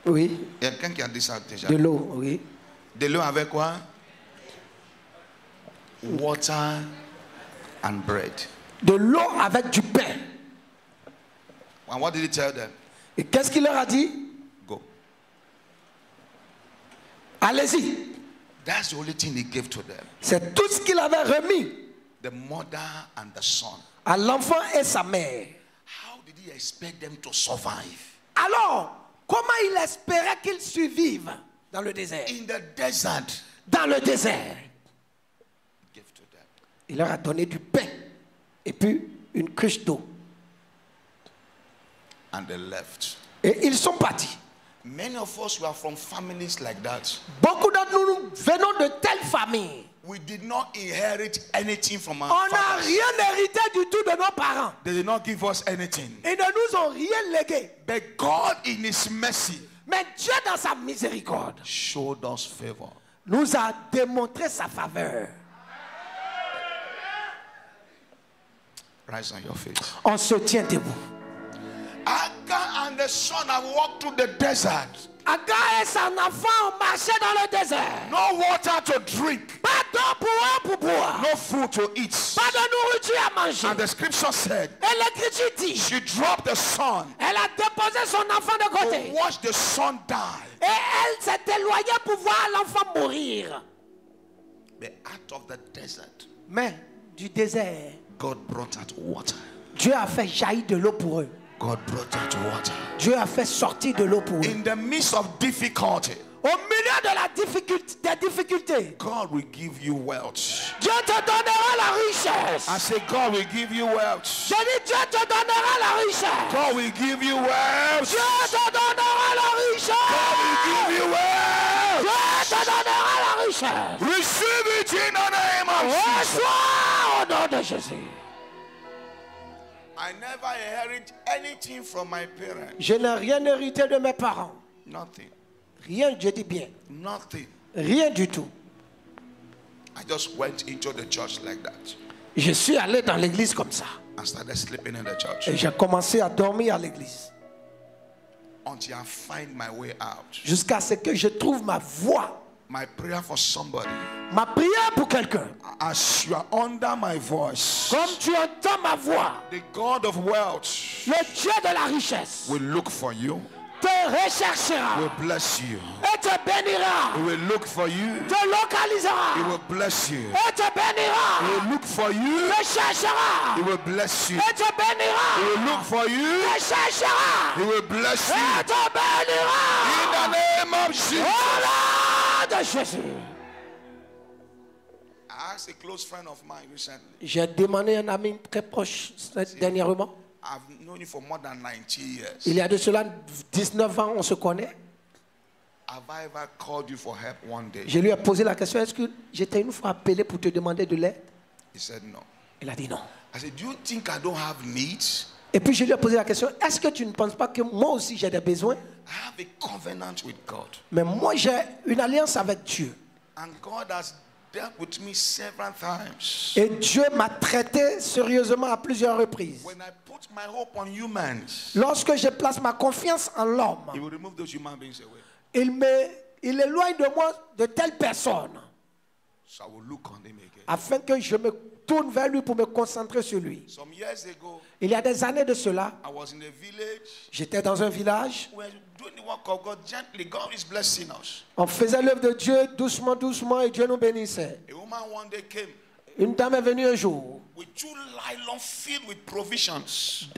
Oui, Il y a quelqu'un qui a dit ça déjà. de l'eau, oui. De l'eau avec quoi? Water and bread. De l'eau avec du pain. And what did he tell them? Et qu'est-ce qu'il leur a dit? Go. Allez-y. That's the only thing he gave to them. C'est tout ce qu'il avait remis The mother and the son. à l'enfant et sa mère. How did he expect them to survive? Alors, comment il espérait qu'ils survivent dans le désert? In the desert, Dans le désert, give to them. il leur a donné du pain et puis une cruche d'eau. And they left. Et ils sont partis. Many of us were from families like that. Beaucoup d'entre nous venons de telles familles. We did not inherit anything from our On n'a fathers. rien hérité du tout de nos parents. They did not give us anything. Ils ne nous ont rien légué. But God in his mercy Mais Dieu dans sa miséricorde showed us favor. nous a démontré sa faveur. Rise on your feet. On se tient debout. Agar and the son have walked through the desert. Agar et son enfant ont marché dans le désert. No water to drink. Pas d'eau pour eux pour boire. No food to eat. Pas de nourriture à manger. And the scripture said, Et l'Écriture dit, she dropped the son elle a déposé son enfant de to côté. watch the son die. Et elle s'est éloignée pour voir l'enfant mourir. But out of the desert, Mais du désert, God brought out water. Dieu a fait jaillir de l'eau pour eux. God brought out water. Dieu a fait sortir de l'eau pour eux. In the midst of difficulty, Au milieu de la des difficultés, God will give you wealth. Dieu te donnera la richesse. I say, God will give you wealth. Je dis, Dieu te donnera la richesse. God will give you wealth. Dieu te donnera la richesse. God will give you wealth. Dieu te donnera la richesse. Receive it in the name of Jesus. Reçois au nom de Jésus. I never inherit anything from my parents. Je n'ai rien hérité de mes parents. Nothing. Rien, je dis bien. Nothing. Rien du tout. I just went into the church like that Je suis allé dans l'église comme ça. and started sleeping in the church Et j'ai commencé à dormir à l'église. until I find my way out. Jusqu'à ce que je trouve ma voie. My prayer for somebody, Ma prière pour quelqu'un. as you are under my voice, Comme tu entends ma voix, the God of wealth le Dieu de la richesse will look for you, te recherchera will bless you. et te bénira. He will look for you, Te localisera he will bless you. et te He bénira. will look for you, Te cherchera he will bless you. et te He bénira. will look for you, Te cherchera he will bless you. et te In bénira. the name of Jesus. Au nom de Jésus. I asked a close friend of mine recently. J'ai demandé à un ami très proche dernièrement. I've known you for more than 90 years. Il y a de cela 19 ans, on se connaît. Have I ever called you for help one day? Je lui ai posé la question, est-ce que j'étais une fois appelé pour te demander de l'aide? He said no. Il a dit non. I said, do you think I don't have needs? Et puis je lui ai posé la question, est-ce que tu ne penses pas que moi aussi j'ai des besoins? I have a covenant with God. Mais moi j'ai une alliance avec Dieu. And God has dealt with me several times. Et Dieu m'a traité sérieusement à plusieurs reprises. When I put my hope on humans, Lorsque je place ma confiance en l'homme, He will remove those human beings away. il éloigne de moi de telles personnes So I will look on Him again. afin que je me tourne vers lui pour me concentrer sur lui. Some years ago, Il y a des années de cela, I was in a village. j'étais dans un village. We were doing the work of God gently. God is blessing us. On faisait l'œuvre de Dieu doucement, doucement et Dieu nous bénissait. A woman one day came Une dame est venue un jour with 2 nylon filled with provisions,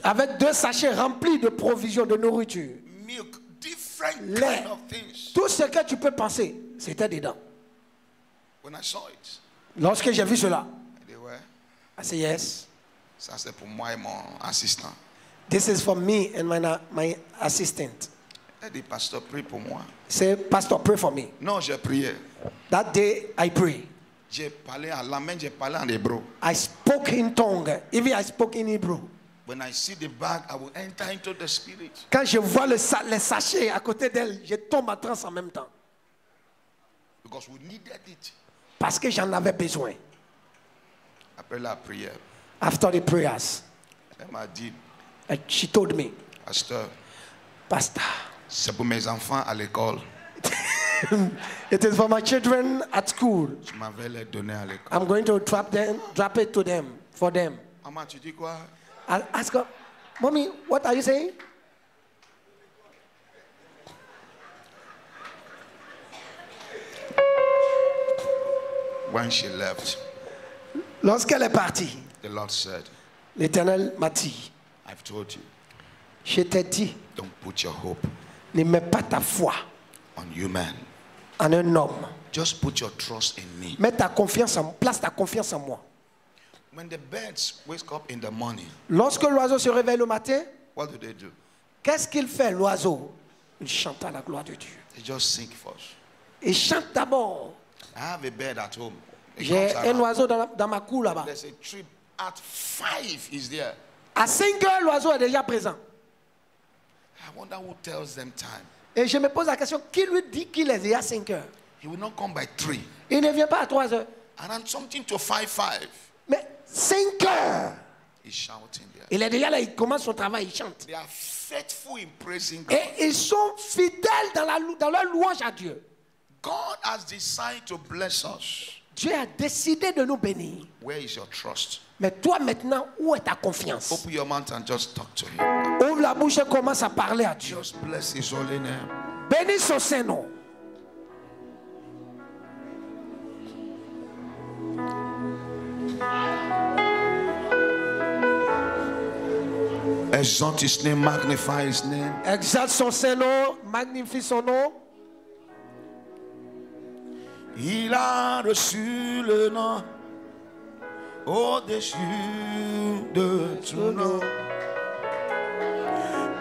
avec 2 sachets remplis de provisions de nourriture. milk, different Lait. kind of things. Tout ce que tu peux penser, c'était dedans. When I saw it, Lorsque j'ai vu cela, they were. I said, yes, Ça c'est pour moi et mon assistant. this is for me and my assistant. Et dit, pasteur, prie pour moi. Say, Pastor, pray for me. Non, j'ai prié. That day, I pray. J'ai parlé à la main, j'ai parlé en hébreu. I spoke in tongue. Even I spoke in Hebrew. When I see the bag, I will enter into the spirit. Quand je vois les sachets à côté d'elle, je tombe en transe en même temps. Because we needed it. Parce que j'en avais besoin. Après la prière, After the prayers, elle m'a dit, and she told me, pasteur, Pastor, c'est pour mes enfants à l'école. it is for my children at school. Je m'avais les donner à l'école. I'm going to drop it to them, for them. Maman, tu dis quoi? I'll ask her, Mommy, what are you saying? When she left, Lorsqu'elle est partie, the Lord said, l'Éternel m'a dit, I've told you, je t'ai dit, don't put your hope ne mets pas ta foi on human. en un homme. Just put your trust in me. Mets ta confiance place ta confiance en moi. When the birds wake up in the morning, Lorsque l'oiseau se réveille le matin, what do? qu'est-ce qu'il fait, l'oiseau? Il chante à la gloire de Dieu. They just sing first. Il chante d'abord. I have a bird at home. J'ai un oiseau dans ma cour là-bas. There's a trip at 5 is there. À 5 heures, l'oiseau est déjà présent. I wonder who tells them time. Et je me pose la question, qui lui dit qu'il est déjà 5 heures? He will not come by 3. Il ne vient pas à 3 heures. And then something to 5. Mais 5 heures. He's shouting there. Il est déjà là, il commence son travail, il chante. They are faithful in praising God. Et ils sont fidèles dans leur louange à Dieu. God has decided to bless us. Dieu a décidé de nous bénir. Where is your trust? Mais toi maintenant, où est ta confiance? Open your mouth and just talk to him. Ouvre la bouche et commence à parler à Dieu. Just bless his holy name. Bénis son Saint-Nom. Exalt his name, magnify his name. Exalte son Saint-Nom, magnifie son nom. Il a reçu le nom au-dessus de tout nom.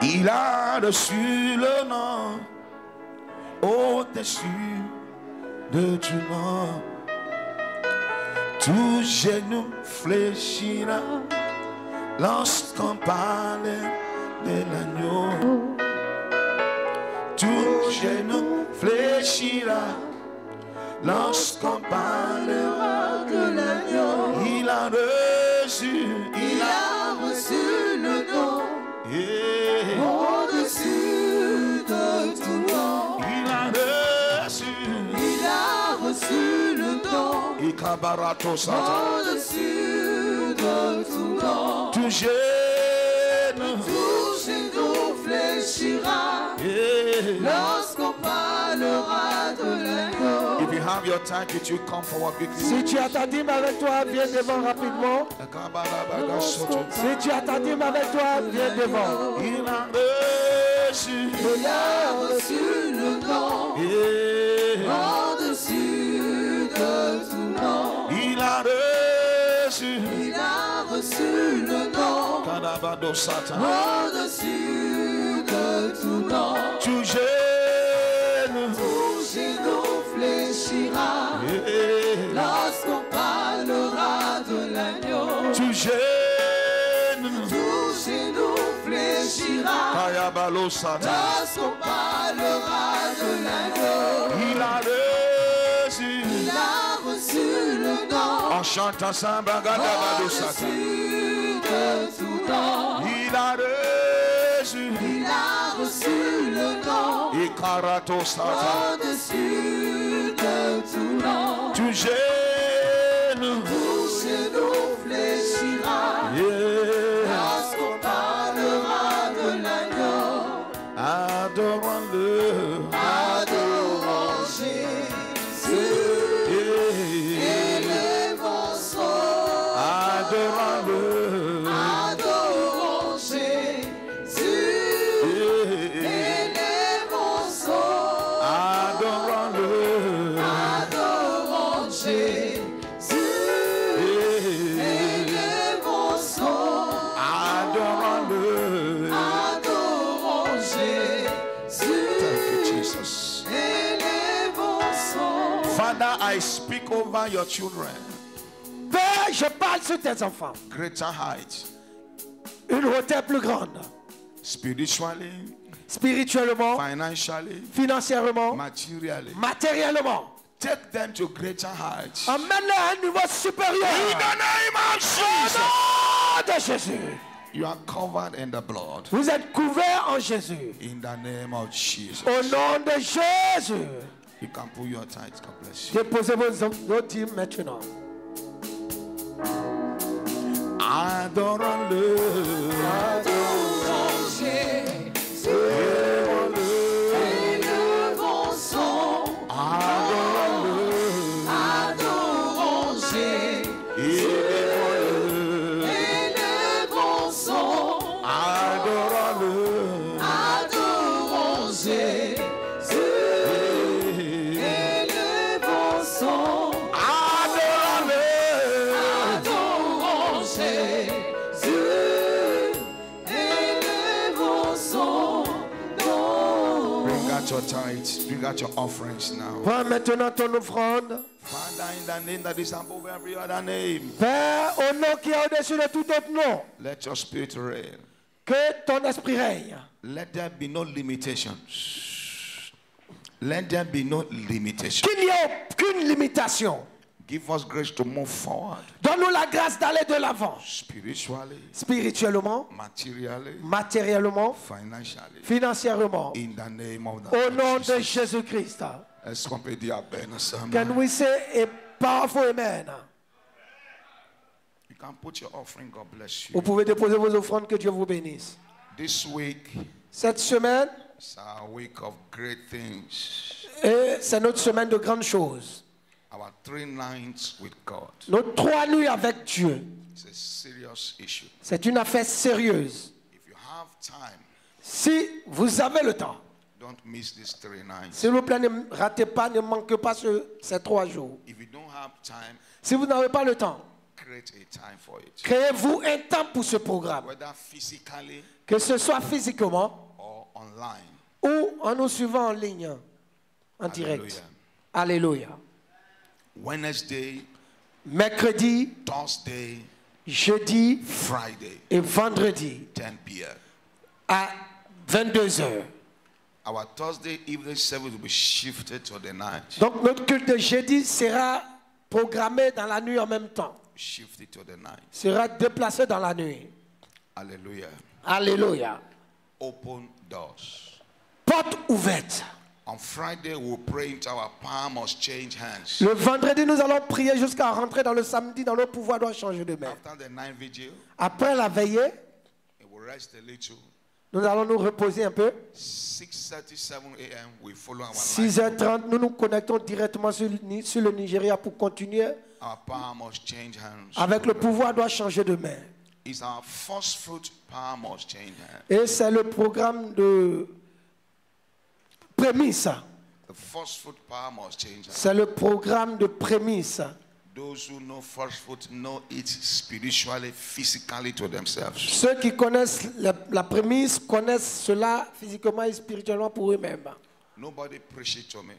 Il a reçu le nom au-dessus de tout nom. Tout genou fléchira lorsqu'on parle de l'agneau. Tout genou fléchira lorsqu'on parlera de l'agneau. Il a reçu le nom au-dessus de tout nom. Il a reçu le nom au-dessus de tout nom. Tout genou fléchira lorsqu'on parlera de l'agneau. If you have your time, could you come forward quickly? Si tu as ta dîme avec toi, viens devant rapidement. Si tu as ta dîme avec toi, viens devant. Il a reçu le nom au-dessus de tout nom. Il a reçu le nom au-dessus de tout nom. Tout genou fléchira lorsqu'on parlera de l'agneau. Tout genou fléchira lorsqu'on parlera de l'agneau. Il a reçu le nom en chantant ensemble au-dessus de tout nom. Il a reçu le nom au-dessus de tout nom. Tout genou fléchira lorsqu'on parlera de l'agneau. Adorons-le, adorons Jésus, élevons son, adorons-le, adorons Jésus, élevons son, adorons-le, adorons Jésus, élevons son, adorons-le. adorons Jésus. Thank you, Jesus. Élevons son. Father, I speak over your children. Père, je parle sur tes enfants. Greater heights, Une hauteur plus grande. spiritually, Spirituellement, financially, financièrement, materially. matériellement. Take them to greater heights. Emmène-les à un niveau supérieur. In the name of Jesus. Au nom de Jésus. You are covered in the blood. Vous êtes couverts en Jésus. In the name of Jesus. Au nom de Jésus. You can pull your tithes. God bless you. Déposez vos dîmes maintenant. Adorons-le. Adorons Jésus. Élevons-le. Élevons son. Adorons-le. Adorons Jésus. Élevons-le. Élevons son. Adorons-le. Adorons Jésus. Élevons son. Adorons-le. Adorons Jésus. Élevons son nom. Bring out your tithes. Bring out your offerings now. Prends maintenant ton offrande. Father, in the name that is above every other name, Père, au nom qui est au-dessus de tout autre nom, let your spirit reign. que ton esprit règne. Let there be no limitations. Let there be no limitations. Qu'il n'y ait aucune limitation. Give us grace to move forward Donne-nous la grâce d'aller de l'avant. spiritually, Spirituellement, materially, matériellement, financially. financièrement. In the name of the Au nom Lord de Jesus. Jésus-Christ. Let's complete the awareness. Can we say a powerful amen? You can put your offering. God bless Vous you. pouvez déposer vos offrandes, que Dieu vous bénisse. This week Cette semaine, is our week of great things. c'est notre semaine de grandes choses. Our 3 nights with God. Nos 3 nuits avec Dieu. It's a serious issue. C'est une affaire sérieuse. If you have time, Si vous avez le temps, don't miss these 3 nights. s'il vous plaît, ne ratez pas, ne manquez pas ces 3 jours. If you don't have time, Si vous n'avez pas le temps, create a time for it. créez-vous un temps pour ce programme. Whether physically Que ce soit physiquement or online. ou en nous suivant en ligne, en direct. Alléluia. Wednesday, Mercredi, Thursday, jeudi Friday, et vendredi 10 p.m. à 22h. Our Thursday evening service will be shifted to the night. Donc notre culte de jeudi sera programmé dans la nuit en même temps. Shifted to the night. Sera déplacé dans la nuit. Hallelujah. Alléluia. Open doors. Porte ouverte. On Friday, we'll pray into our power must change hands. Le vendredi, nous allons prier jusqu'à rentrer dans le samedi, dans le pouvoir doit changer de main. After the night vigil, Après la veillée, it will rest a little. nous allons nous reposer un peu. 6:37 a.m. we follow our life. 6h30, nous nous connectons directement sur le Nigeria pour continuer Our power must change hands. avec le pouvoir doit changer de main. It's our first fruit power must change hands. Et c'est le programme de prémisse. The first fruit power must change hands. C'est le programme de prémisse. Those who know first fruit know it spiritually, physically to themselves. Ceux qui connaissent la prémisse connaissent cela physiquement et spirituellement pour eux-mêmes. Nobody preached it to me.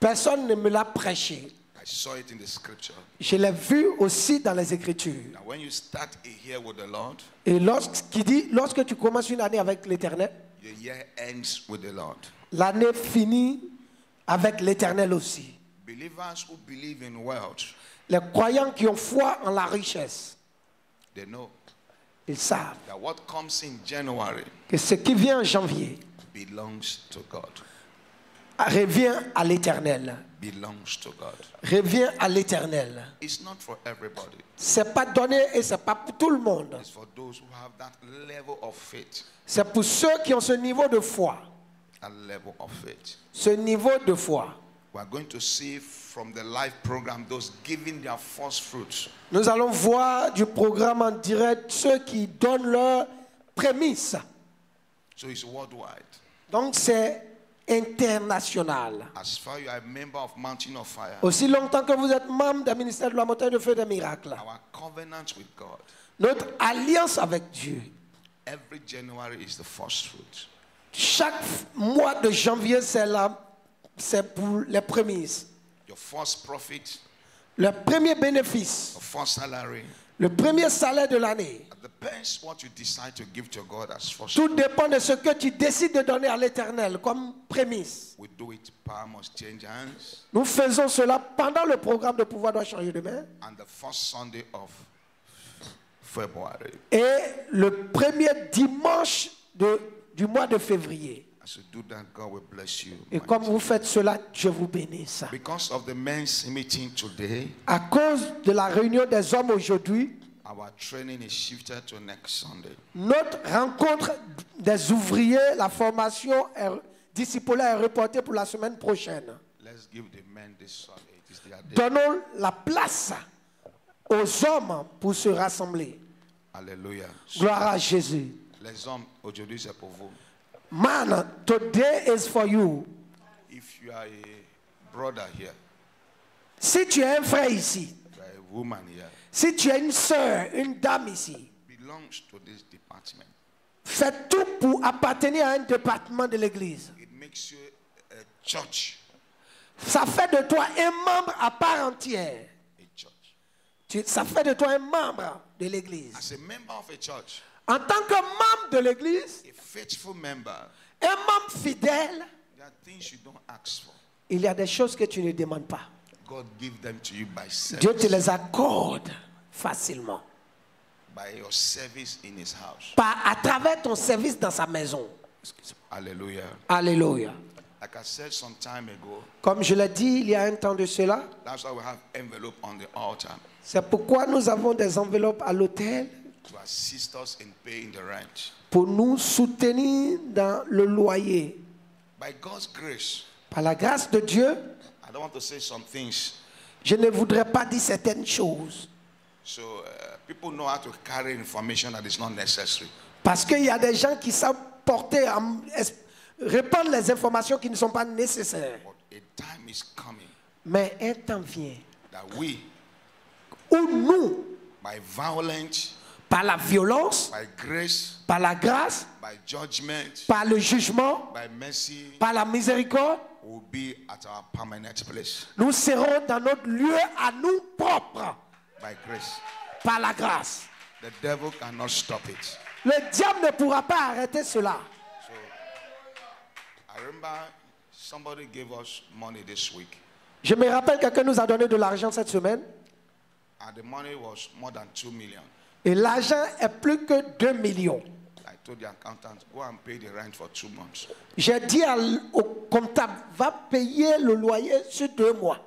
Personne ne me l'a prêché. I saw it in the scripture. Je l'ai vu aussi dans les Écritures. Now, when you start a year with the Lord, Et lorsque tu commences une année avec l'Éternel, your year ends with the Lord. l'année finit avec l'Éternel aussi. Believers who believe in wealth, Les croyants qui ont foi en la richesse, they know ils savent that what comes in January que ce qui vient en janvier belongs to God. revient à l'Éternel. Belongs to God. Revient à l'Éternel. It's not for everybody. C'est pas donné et c'est pas pour tout le monde. It's for those who have that level of faith. C'est pour ceux qui ont ce niveau de foi. A level of faith. Ce niveau de foi. We are going to see from the live program those giving their first fruits. Nous allons voir du programme en direct ceux qui donnent leurs prémices. So it's worldwide. Donc c'est international. As far as you are a member of Mountain of Fire, Aussi longtemps que vous êtes membre du ministère de la montagne de feu des miracles, our covenant with God, notre alliance avec Dieu, every January is the first fruit. chaque mois de janvier, c'est pour les prémices. Your first profit, Le premier bénéfice, your first salary. le premier salaire de l'année. It depends what you decide to give to God as first. Tout dépend de ce que tu décides de donner à l'Éternel comme prémisse. We do it, power must change hands. Nous faisons cela pendant le programme de pouvoir doit changer de main. And the first Sunday of February. Et le premier dimanche du mois de février. As you do that, God will bless you. Et comme vous faites cela, Dieu vous bénisse. Because of the men's meeting today, À cause de la réunion des hommes aujourd'hui, our training is shifted to next Sunday. notre rencontre des ouvriers, la formation discipulaire est reportée pour la semaine prochaine. Let's give the men this Sunday. It is their day. Donnons la place aux hommes pour se rassembler. Hallelujah. Gloire à Jésus. Les hommes, aujourd'hui c'est pour vous. Man, today is for you. If you are a brother here, Si tu es un frère ici, you are a woman here, si tu es une sœur, une dame ici, belongs to this department. fais tout pour appartenir à un département de l'église. It makes you church. Ça fait de toi un membre à part entière. A church. Ça fait de toi un membre de l'église. As a member of a church, En tant que membre de l'église, a faithful member, un membre fidèle, there are things you don't ask for. il y a des choses que tu ne demandes pas. God give them to you by Dieu te service, les accorde facilement. by your service in His house. À travers ton service dans sa maison. Hallelujah. Alléluia. Like I said some time ago, Comme je l'ai dit il y a un temps de cela, that's why we have envelope on the altar c'est pourquoi nous avons des enveloppes à l'hôtel to assist us in paying the rent. pour nous soutenir dans le loyer. By God's grace, Par la grâce de Dieu, I don't want to say some things je ne voudrais pas dire certaines choses. so people know how to carry information that is not necessary. Parce qu'il y a des gens qui savent porter, répandre les informations qui ne sont pas nécessaires. But a time is coming Mais un temps vient that we, où nous, by violence, par la violence, by grace, par la grâce, by judgment, par le jugement, by mercy, par la miséricorde, will be at our permanent place. nous serons dans notre lieu à nous propres. By grace. Par la grâce. The devil cannot stop it. Le diable ne pourra pas arrêter cela. So, I remember somebody gave us money this week. Je me rappelle quelqu'un nous a donné de l'argent cette semaine. And the money was more than 2 million. Et l'argent est plus que 2 millions. I told the accountant, go and pay the rent for 2 months. J'ai dit au comptable, va payer le loyer sur 2 mois.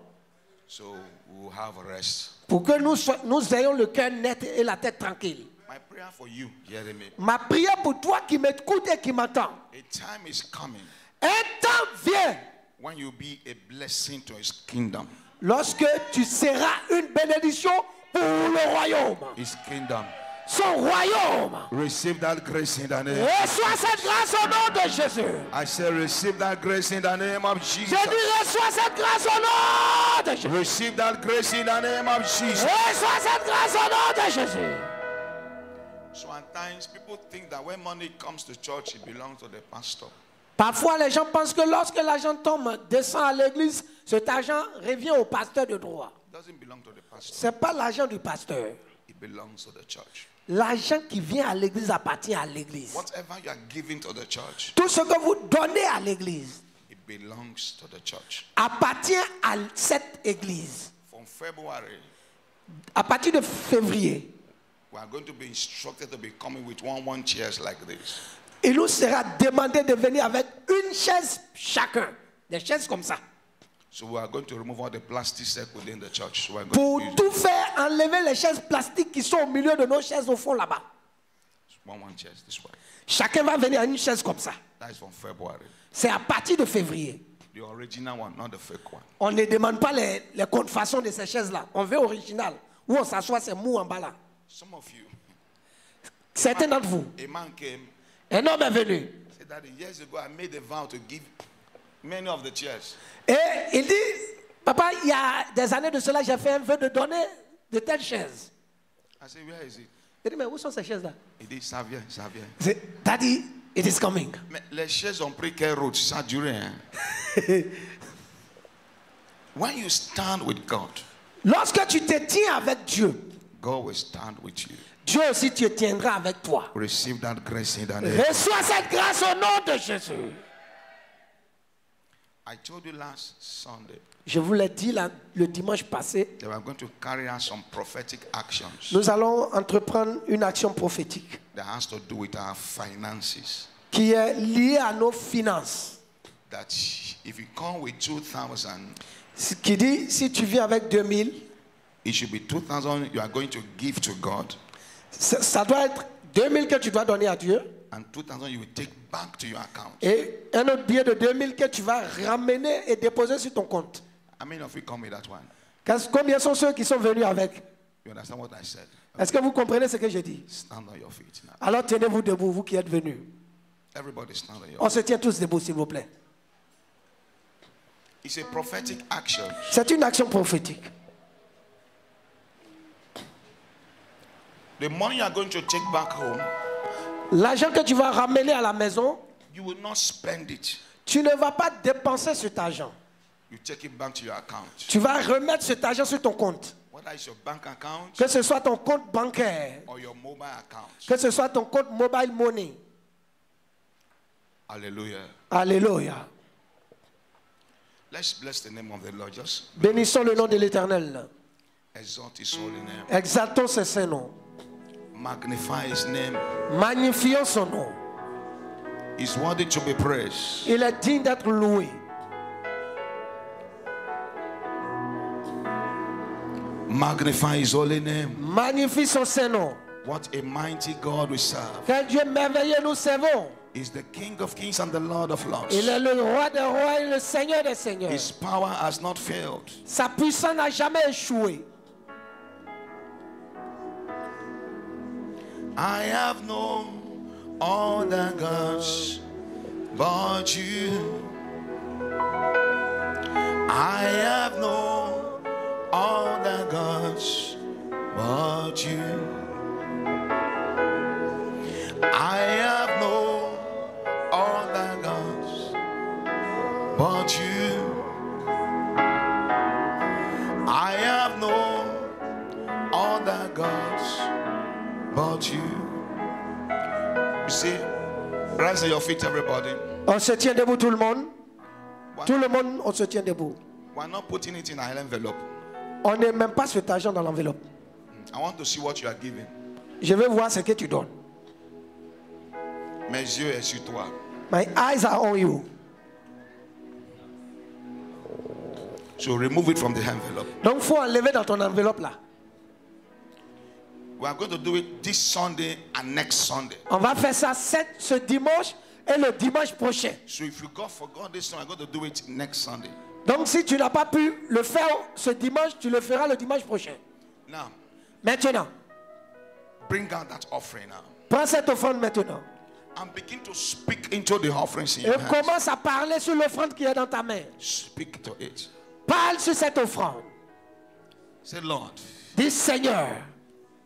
So we'll have rest. Pour que nous ayons le cœur net et la tête tranquille. My prayer for you, hearing me. Ma prière pour toi qui m'écoute et qui m'entend. A time is coming Un temps vient when you'll be a blessing to His kingdom. lorsque tu seras une bénédiction pour le royaume. His kingdom. Son royaume. Receive that grace in the name. Reçois cette grâce au nom de Jésus. I say receive that grace in the name of Je Jesus. dis reçois cette grâce au nom de Jésus. Receive that grace in the name of Jesus. Reçois cette grâce au nom de Jésus. So at times people think that when money comes to church, it belongs to the pastor. Parfois, les gens pensent que lorsque l'argent tombe, descend à l'église, cet argent revient au pasteur de droit. It doesn't belong to the pastor. Ce n'est pas l'argent du pasteur. It belongs to the church. L'argent qui vient à l'église appartient à l'église. Whatever you are giving to the church, Tout ce que vous donnez à l'église it belongs to the church. appartient à cette église. From February, À partir de février, we are going to be instructed to be coming with one chairs like this. il nous sera demandé de venir avec une chaise chacun. Des chaises comme ça. So we are going to remove all the plastic set within the church. So we are going Pour to use tout faire, enlever les chaises plastiques qui sont au milieu de nos chaises au fond là-bas. one chairs this way. Chacun va venir à une chaise comme ça. That is from February. C'est à partir de février. The original one, not the fake one. On ne demande pas les contrefaçons de ces chaises-là. On veut original. Où on s'assoit, c'est mou en bas là. Some of you, Certains d'entre vous, a man came, un homme est venu. said that years ago I made a vow to give many of the chairs. Et il dit, papa, il y a des années de cela, j'ai fait un vœu de donner de telles chaises. I said, where is it? Il dit, mais où sont ces chaises-là? Il dit, ça vient, ça vient. Il dit, Daddy, it is coming. Mais les chaises ont pris quelle route? Ça a duré. Hein? When you stand with God, Lorsque tu te tiens avec Dieu, God will stand with you. Dieu aussi te tiendra avec toi. Receive that grace in the name. Reçois cette grâce au nom de Jésus. I told you last Sunday Je vous l'ai dit le dimanche passé, that we are going to carry out some prophetic actions nous allons entreprendre une action prophétique that has to do with our finances. qui est liée à nos finances. That if you come with 2,000, Ce qui dit, si tu viens avec 2000, it should be 2,000 you are going to give to God, ça doit être 2000 que tu dois donner à Dieu and 2,000 you will take back to your account. et un autre billet de 2000 que tu vas ramener et déposer sur ton compte. How many of you come with that one? Combien sont ceux qui sont venus avec? You understand what I said? Est-ce que vous comprenez ce que j'ai dit? Stand on your feet now. Alors tenez-vous debout, vous qui êtes venus. Everybody stand on your On feet. se tient tous debout, s'il vous plaît. It's a prophetic action. C'est une action prophétique. The money you are going to take back home, L'argent que tu vas ramener à la maison, you will not spend it. tu ne vas pas dépenser cet argent. You take it back to your account. Tu vas remettre cet argent sur ton compte. Whether it's your bank account Que ce soit ton compte bancaire, or your mobile account. que ce soit ton compte mobile money. Hallelujah. Alléluia. Let's bless the name of the Lord. Just Bénissons le nom de l'Éternel. exalt his holy name. Exaltons ses saints noms. Magnify his name. Magnifions son nom. He's worthy to be praised. Il est digne d'être loué. Magnify his holy name. Magnifie son saint nom. What a mighty God we serve. Quel Dieu merveilleux nous servons. He's the King of kings and the Lord of lords. Il est le roi des rois et le Seigneur des seigneurs. His power has not failed. Sa puissance n'a jamais échoué. I have known other gods but you. I have known other gods but you. I have known other gods but you. I have known other gods but you. You see, rise on your feet, everybody. On se tient debout tout le monde. Tout le monde, on se tient debout. We're not putting it in an envelope. On n'est même pas cet argent dans l'enveloppe. I want to see what you are giving. Je veux voir ce que tu donnes. Mes yeux est sur toi. My eyes are on you. So remove it from the envelope. Donc il faut enlever dans ton enveloppe là. We are going to do it this Sunday and next Sunday. On va faire ça ce dimanche et le dimanche prochain. So if you forgot this one, I'm going to do it next Sunday. Donc si tu n'as pas pu le faire ce dimanche, tu le feras le dimanche prochain. Now, Maintenant, bring out that offering now. prends cette offrande maintenant. And begin to speak into the offerings in Et your hands. commence à parler sur l'offrande qui est dans ta main. Speak to it. Parle sur cette offrande. Say, Lord, Dis Seigneur,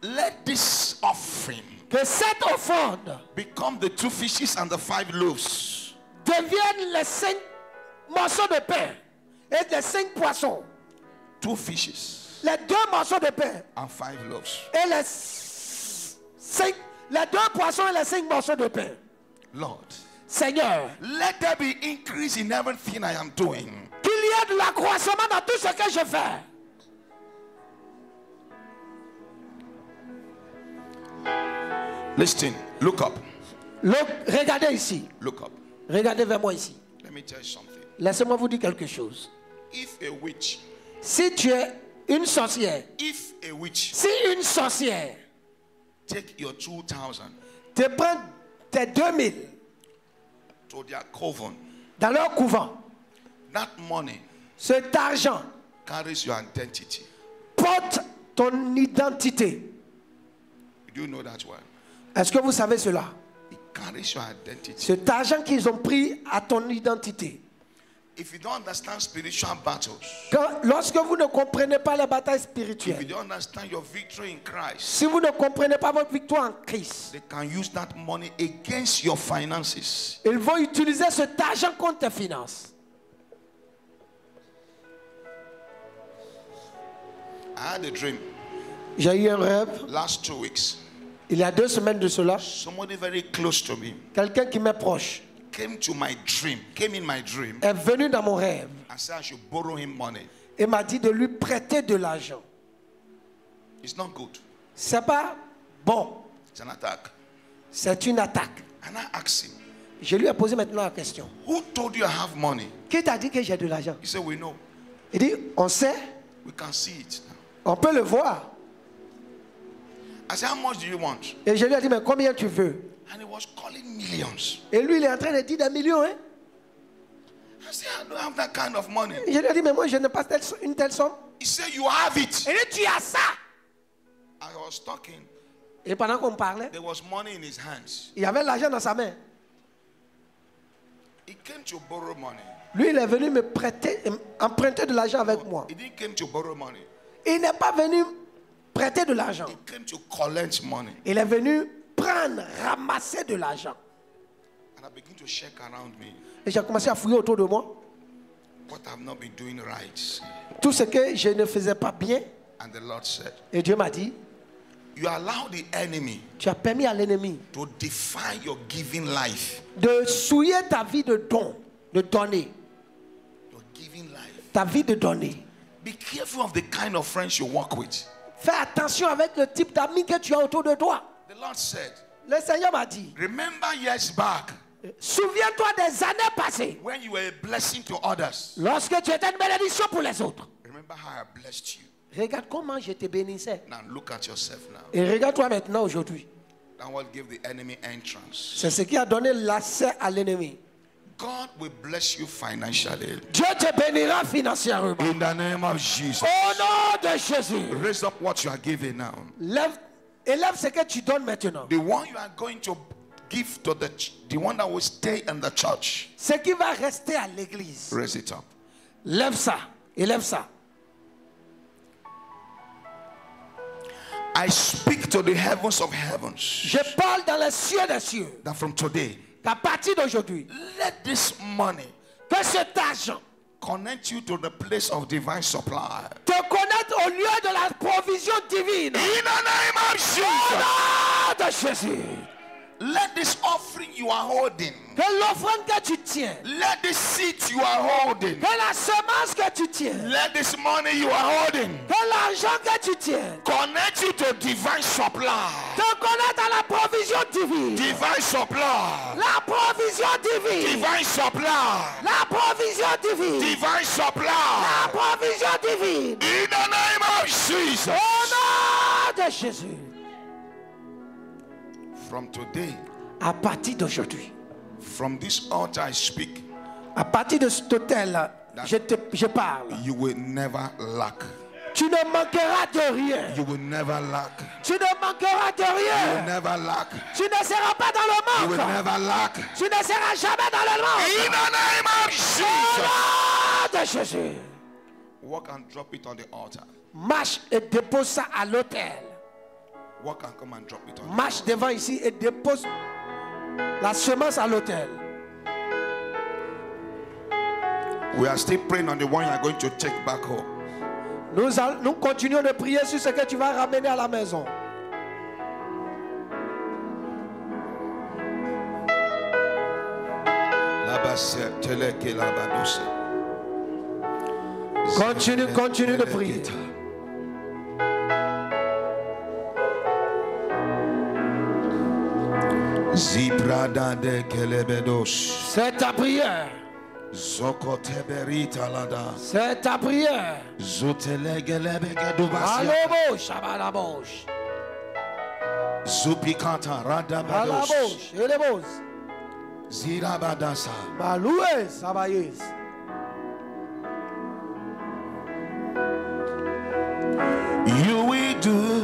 let this offering que cette offrande become the 2 fishes and the 5 loaves. devienne les 5 morceaux de pain et les 5 poissons. 2 fishes Les 2 morceaux de pain and 5 loaves. et les 2 poissons et les 5 morceaux de pain. Lord, Seigneur, let there be increase in everything I am doing. qu'il y ait de l'accroissement dans tout ce que je fais. Listen, look up. Regardez ici. Look up. Regardez vers moi ici. Let me tell you something. Laissez-moi vous dire quelque chose. If a witch, Si tu es une sorcière, if a witch si une sorcière take your 2,000 te prend tes 2000 to their coven, dans leur couvent, that money cet argent carries your identity. porte ton identité. Do you know that one? Est-ce que vous savez cela? It carries your identity. Cet argent qu'ils ont pris à ton identité. If you don't understand spiritual battles, Lorsque vous ne comprenez pas les batailles if you spirituelles, don't understand your victory in Christ, si vous ne comprenez pas votre victoire en Christ, they can use that money against your finances. ils vont utiliser cet argent contre tes finances. I had a dream J'ai eu un rêve, last 2 weeks. il y a 2 semaines de cela, Somebody very close to me quelqu'un qui m'est proche came in my dream est venu dans mon rêve and said I should borrow him money. et m'a dit de lui prêter de l'argent. It's not good. C'est pas bon, It's an attack. c'est une attaque. And I asked him, Je lui ai posé maintenant la question. who told you I have money? Qui t'a dit que j'ai de l'argent? He said, we know. Il dit, on sait, We can see it now. on peut le voir. I said, how much do you want? Et je lui ai dit, mais combien tu veux? And he was calling millions. Et lui, il est en train de dire des millions. Hein? I said, I don't have that kind of money. Je lui ai dit, mais moi, je n'ai pas une telle somme. He said, you have it. Il dit, tu as ça. I was talking. Et pendant qu'on parlait, There was money in his hands. il y avait l'argent dans sa main. He came to borrow money. Lui, il est venu me prêter, emprunter de l'argent avec moi. He didn't come to borrow money. Il n'est pas venu prêter de l'argent. He came to collect money. Il est venu prendre, ramasser de l'argent. And I began to shake around me. Et j'ai commencé à fouiller autour de moi. What I've not been doing right. Tout ce que je ne faisais pas bien. And the Lord said, Et Dieu m'a dit, you allow the enemy tu as permis à l'ennemi to define your giving life. de souiller ta vie de don, de donner. Your giving life. Ta vie de donner. Be careful of the kind of friends you work with. Fais attention avec le type d'amis que tu as autour de toi. The Lord said, Le Seigneur m'a dit, remember years back souviens-toi des années passées, when you were a blessing to others. lorsque tu étais une bénédiction pour les autres. Remember how I blessed you. Regarde comment je te bénissais. Now look at yourself now. Et regarde-toi maintenant aujourd'hui. That what gave the enemy entrance. C'est ce qui a donné l'accès à l'ennemi. God will bless you financially. Dieu te bénira financièrement. In the name of Jesus. Au nom de Jésus. Raise up what you are giving now. Élève ce que tu donnes maintenant. The one you are going to give to the one that will stay in the church. Ce qui va rester à l'église. Raise it up. Lève ça. Élève ça. I speak to the heavens of heavens. Je parle dans les cieux des cieux. That from today, Qu'à partir d'aujourd'hui, let this money que cet argent connect you to the place of divine supply. te connecte au lieu de la provision divine. In the name of Au Jesus. nom de Jésus. Let this offering you are holding, Que l'offrande que tu tiens, let this seed you are holding, que la semence que tu tiens, let this money you are holding que l'argent que tu tiens, connect you to divine supply. te connecte à la provision divine. Divine supply. La provision divine. Divine supply. La provision divine. Divine supply. La provision divine. In the name of Jesus. Au nom de Jésus. From today, À partir d'aujourd'hui, from this altar I speak, à partir de cet hôtel, je parle. you will never lack. Tu ne manqueras de rien. You will never lack. Tu ne manqueras de You will rien. never lack. Tu ne seras pas dans You le will manque. never lack. Tu ne seras jamais dans le In manque. the name of Jesus. Au nom de Jésus. Walk and drop it on the altar. Marche et dépose ça à l'hôtel. Walk and come and drop it on. Marche devant ici et dépose la semence à l'autel. We are still praying on the one you are going to take back home. Nous continuons de prier sur ce que tu vas ramener à la maison. Continue de prier. Zibrada de Kelebedos. C'est ta prière. Zokoteberita lada. C'est ta prière. Zotelegelebegedubasi. Alobos, abalabos. Zupikata radabados. Alabos, elebos. Zirabadasa. Maloues, abayes. You will do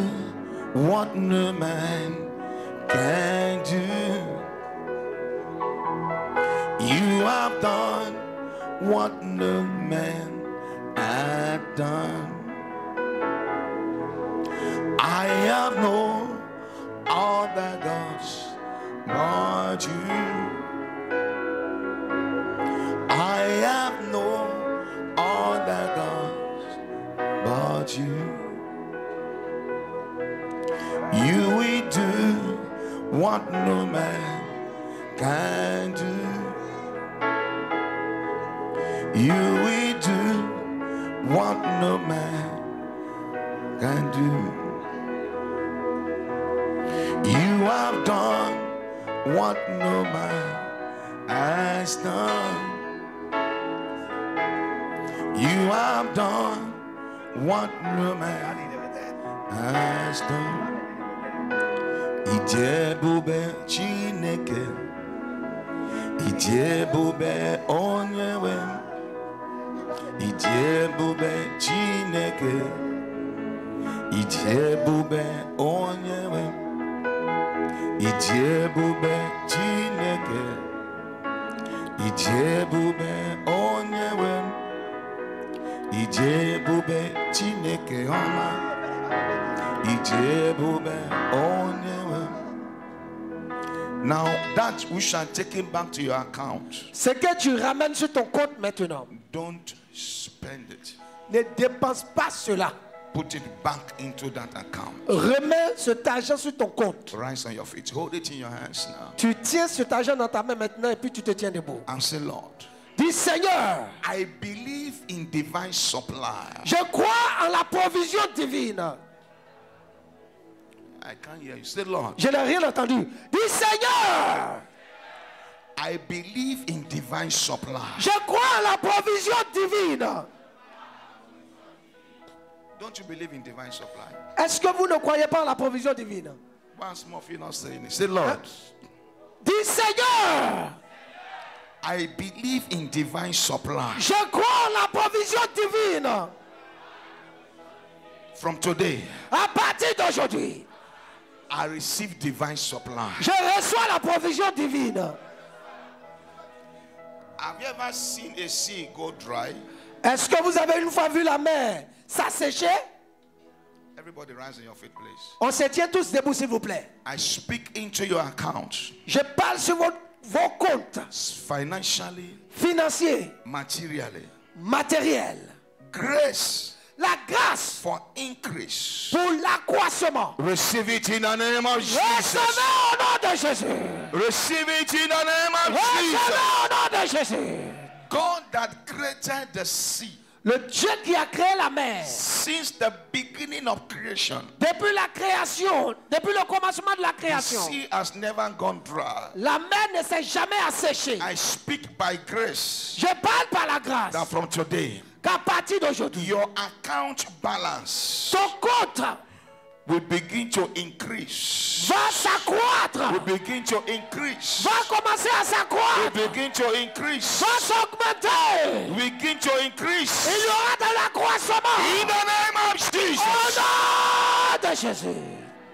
what no man can do. You have done what no man had done. I have known other gods but you. I have known other gods but you. You will do what no man can do. You will do what no man can do. You have done what no man has done. You have done what no man has done. Ijebube Chineke, Ijebube Onyewe, Ijebube Chineke, Ijebube Onyewe, Ijebube Chineke, Ijebube Onyewe, Ijebube Chineke Oma, Ijebube Onyewe. Now that which are taken back to your account, Ce que tu ramènes sur ton compte maintenant, don't spend it. ne dépense pas cela. Put it back into that account. Remets cet argent sur ton compte. Rise on your feet. Hold it in your hands now. Tu tiens cet argent dans ta main maintenant et puis tu te tiens debout. And say, Lord, Dis Seigneur, I believe in divine supply. je crois en la provision divine. I can't hear you. Say, Lord, Je n'ai rien entendu. Dis Seigneur, I believe in divine supply. je crois en la provision divine. Don't you believe in divine supply? Est-ce que vous ne croyez pas en la provision divine? Once more, if you're not saying it. Say, Lord, Dis Seigneur, I believe in divine supply. je crois en la provision divine. From today, À partir d'aujourd'hui, I receive divine supply. je reçois la provision divine. Have you ever seen a sea go dry? Est-ce que vous avez une fois vu la mer s'assécher? Everybody rise on your feet, please. On se tient tous debout, s'il vous plaît. I speak into your account Je parle sur vos comptes financially, financiers, materially. matériels. Grace La grâce for increase. pour l'accroissement. Receive it in the name of Jesus. Recevez au nom de Jésus. Receive it in the name of Recevez Jesus. au nom de Jésus. God that created the sea Le Dieu qui a créé la mer, since the beginning of creation, depuis la création, depuis le commencement de la the création, sea has never gone dry. la mer ne s'est jamais asséchée. I speak by grace Je parle par la grâce that from today, qu'à partir d'aujourd'hui, your account balance ton compte will begin to increase. va s'accroître, Will begin to increase. va commencer à Will s'accroître, begin to increase. va s'augmenter. Begin to increase. Il y aura de l'accroissement In the name of Jesus. au nom de Jésus.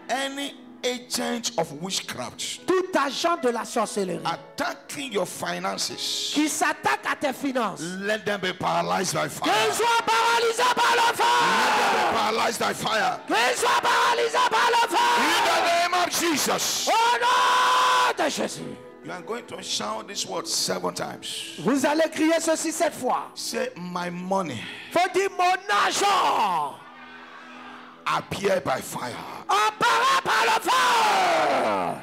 Any agent of witchcraft Tout agent de la sorcellerie attacking your finances, qui s'attaque à tes finances, let them be paralyzed by fire. qu'il soit paralysé par le Let them feu. be paralyzed by fire. Qu'il soit paralysé par le In the feu. name of Jesus. Au nom de Jésus. You are going to shout this word 7 times. Vous allez crier ceci 7 fois. Say, my money Faut dire mon argent appear by fire. apparaît par le feu.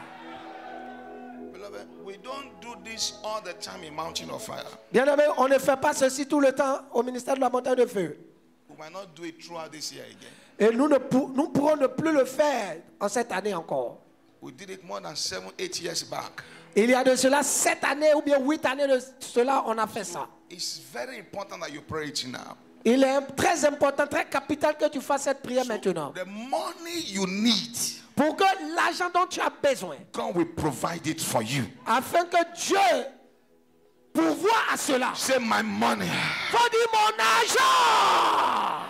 Beloved, we don't do this all the time in Mountain of Fire. Bien-aimé, on ne fait pas ceci tout le temps au ministère de la montagne de feu. We might not do it throughout this year again. Et nous pourrons ne plus le faire en cette année encore. We did it more than 7-8 years back. Il y a de cela 7 années ou bien 8 années de cela, on a fait ça. It's very important that you pray it now. Il est très important, très capital que tu fasses cette prière maintenant. The money you need, Pour que l'argent dont tu as besoin, God will provide it for you. afin que Dieu pourvoie à cela. Say, my money, Faut dire mon argent.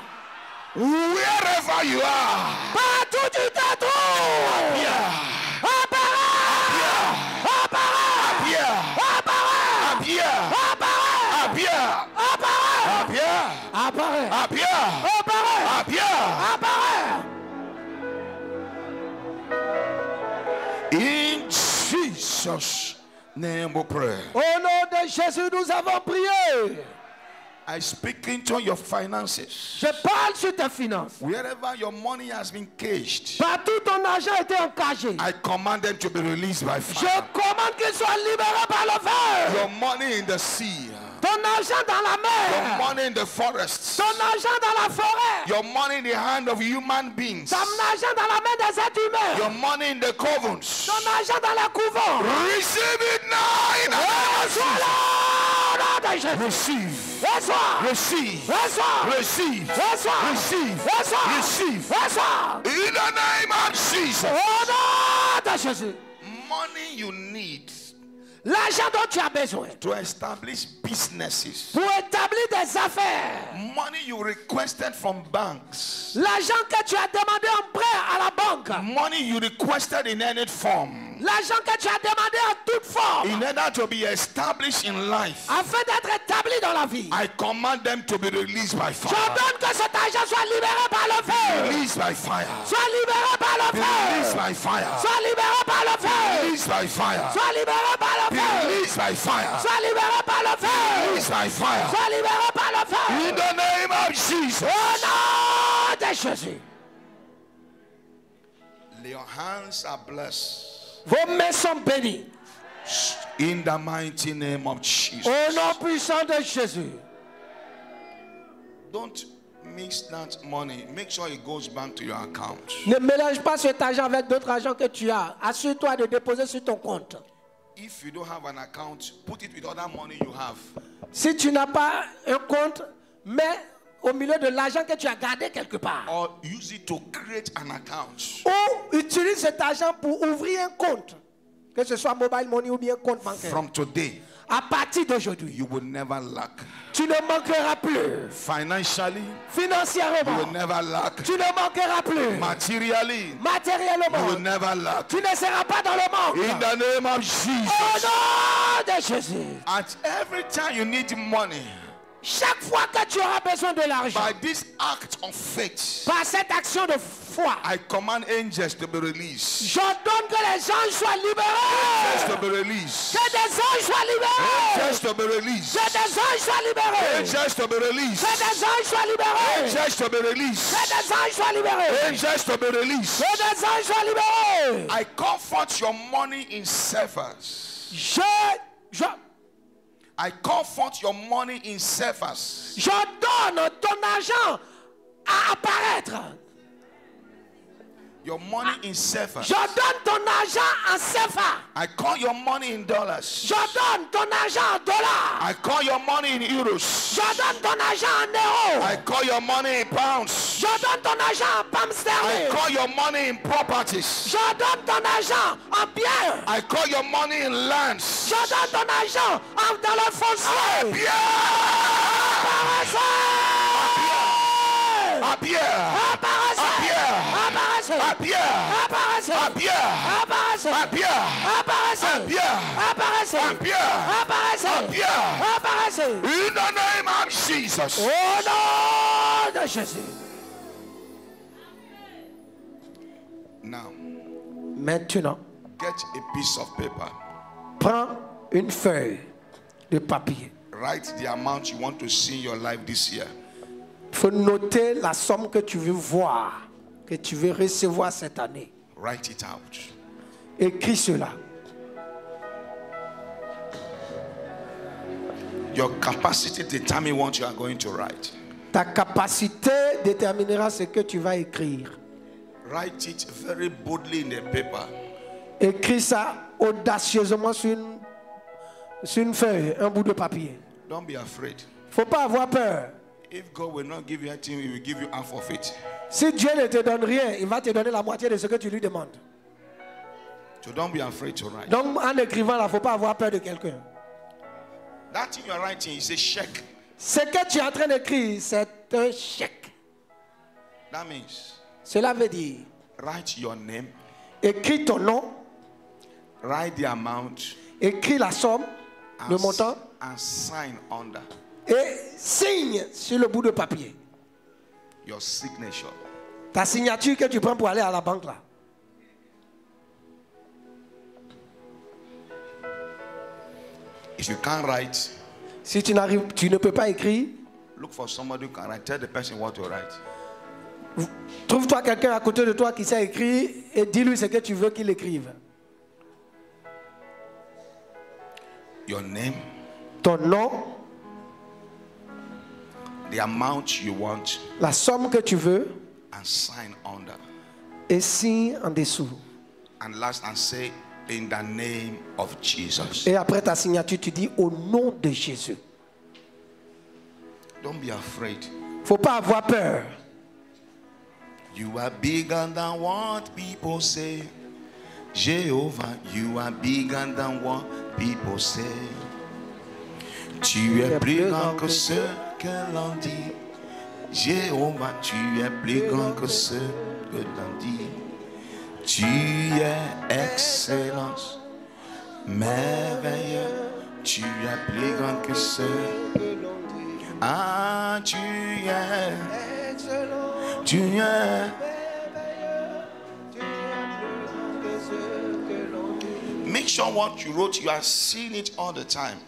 wherever you are, Partout tu te trouves. yeah, Apparaît. Apparaît. yeah, Apparaît. yeah, Apparaît. yeah, Apparaît. yeah, Apparaît. yeah, Apparaît. yeah. Apparaît. In Jesus' name we pray. Au nom de Jésus, nous avons prié. I speak into your finances. Je parle sur tes finances. Wherever your money has been caged, Partout ton argent était encagé. I command them to be released by Je fire. commande qu'il soit libéré par le feu. Your money in the sea, Ton argent dans la your mer. money in the forests, Ton argent dans la forêt. your money in the hand of human beings, Ton argent dans la main des êtres humains. your money in the covens. Ton argent dans les couvents. Receive it now. In the name of Reçois-le au nom de Jésus. Receive, Reçois. receive, Reçois. receive, Reçois. receive, Reçois. receive. Reçois. In the name of Jesus. Au nom de Jésus. Money you need L'argent dont tu as besoin to establish businesses. pour établir des affaires. Money you requested from banks. L'argent que tu as demandé en prêt à la banque. Money you requested in any form. L'argent que tu as demandé en toute forme. in order to be established in life, Afin d'être établi dans la vie. I command them to be released by fire. J'ordonne que cet argent soit libéré par le feu. Released by fire. Soit libéré par le Released feu. by fire. Soit libéré par le feu. Released by fire. Soit libéré par le feu. Released by fire. Sois libéré par le feu. Released by fire. Sois libéré par le feu. In the name of Jesus. Au nom de Jésus. Your hands are blessed. Vos mains sont bénies. In the mighty name of Jesus. Au nom puissant de Jésus. Don't mix that money. Make sure it goes back to your account. Ne mélange pas cet argent avec d'autres argent que tu as. Assure-toi de déposer sur ton compte. If you don't have an account, put it with other money you have. Si tu n'as pas un compte, mets au milieu de l'argent que tu as gardé quelque part. Or use it to create an account. Ou utilise cet argent pour ouvrir un compte. Que ce soit mobile money ou bien compte bancaire. From today, À partir d'aujourd'hui, you will never lack. tu ne manqueras plus. Financially, you Financièrement, will never lack. tu ne manqueras plus. Materially, you will Matériellement, never lack. tu ne seras pas dans le In manque. the name of Au Jesus. nom de Jésus. At every time you need money, Chaque fois que tu auras besoin de l'argent, by this act of faith, par cette action de foi, I command angels to be released. j'ordonne que les anges soient libérés. Angels to be released. Que des anges soient libérés. Angels to be released. Que des anges soient libérés. Angels to be released. Que des anges soient libérés. Angels to be released. Que des anges soient libérés. Angels to be released. Que des anges soient libérés. I comfort your money in Cephas. I comfort your money in Cephas. J'ordonne ton argent à apparaître. Your money in Cephas. J'ordonne ton argent en CFA. I call your money in dollars. J'ordonne ton argent en dollars. I call your money in euros. J'ordonne ton argent en euros. I call your money in pounds. J'ordonne ton argent en pounds I sterling. call your money in properties. J'ordonne ton argent en biens. I call your money in lands. J'ordonne ton argent dans le foncier. Appear! Apparaissez! Appear! Apparaissez! Appear! Apparaissez! Appear! Apparaissez! Appear! Apparaissez! Appear! Apparaissez! Appear! Apparaissez! Appear! Apparaissez! In the name of Jesus. Au nom de Jésus. Now, Maintenant, get a piece of paper. prends une feuille de papier. Write the amount you want to see in your life this year. Il faut noter la somme que tu veux voir, que tu veux recevoir cette année. Write it out. Écris cela. Your capacity determine what you are going to write. Ta capacité déterminera ce que tu vas écrire. Write it very boldly in the paper. Écris ça audacieusement sur une feuille, un bout de papier. Don't be afraid. Faut pas avoir peur. If God will not give you anything, He will give you half of it. Si Dieu ne te donne rien, il va te donner la moitié de ce que tu lui demandes. So don't be afraid to write. Donc en écrivant là, faut pas avoir peur de quelqu'un. That thing you are writing is a check. Ce que tu es en train d'écrire, c'est un chèque. That means Cela veut dire, write your name, écris ton nom, write the amount, écris la somme, le montant, and sign under et signe sur le bout de papier. your signature. Ta signature que tu prends pour aller à la banque là. If you can't write, Si tu ne peux pas écrire, look for somebody who can write. Tell the person what to write. trouve-toi quelqu'un à côté de toi qui sait écrire et dis-lui ce que tu veux qu'il écrive. Your name, Ton nom, the amount you want, la somme que tu veux and sign under. et signe en dessous. And last, and say, in the name of Jesus. Et après ta signature, tu dis au nom de Jésus. Don't be afraid. Faut pas avoir peur. You are bigger than what people say. Jehovah, you are bigger than what people say. Tu es plus grand que ce que l'on dit. Jéhovah, tu es plus grand que ce que l'on dit. Tu es excellence, merveilleux. Tu es plus grand que ce. Ah, tu es. Tu es. Make sure what you wrote, you are seeing it all the time.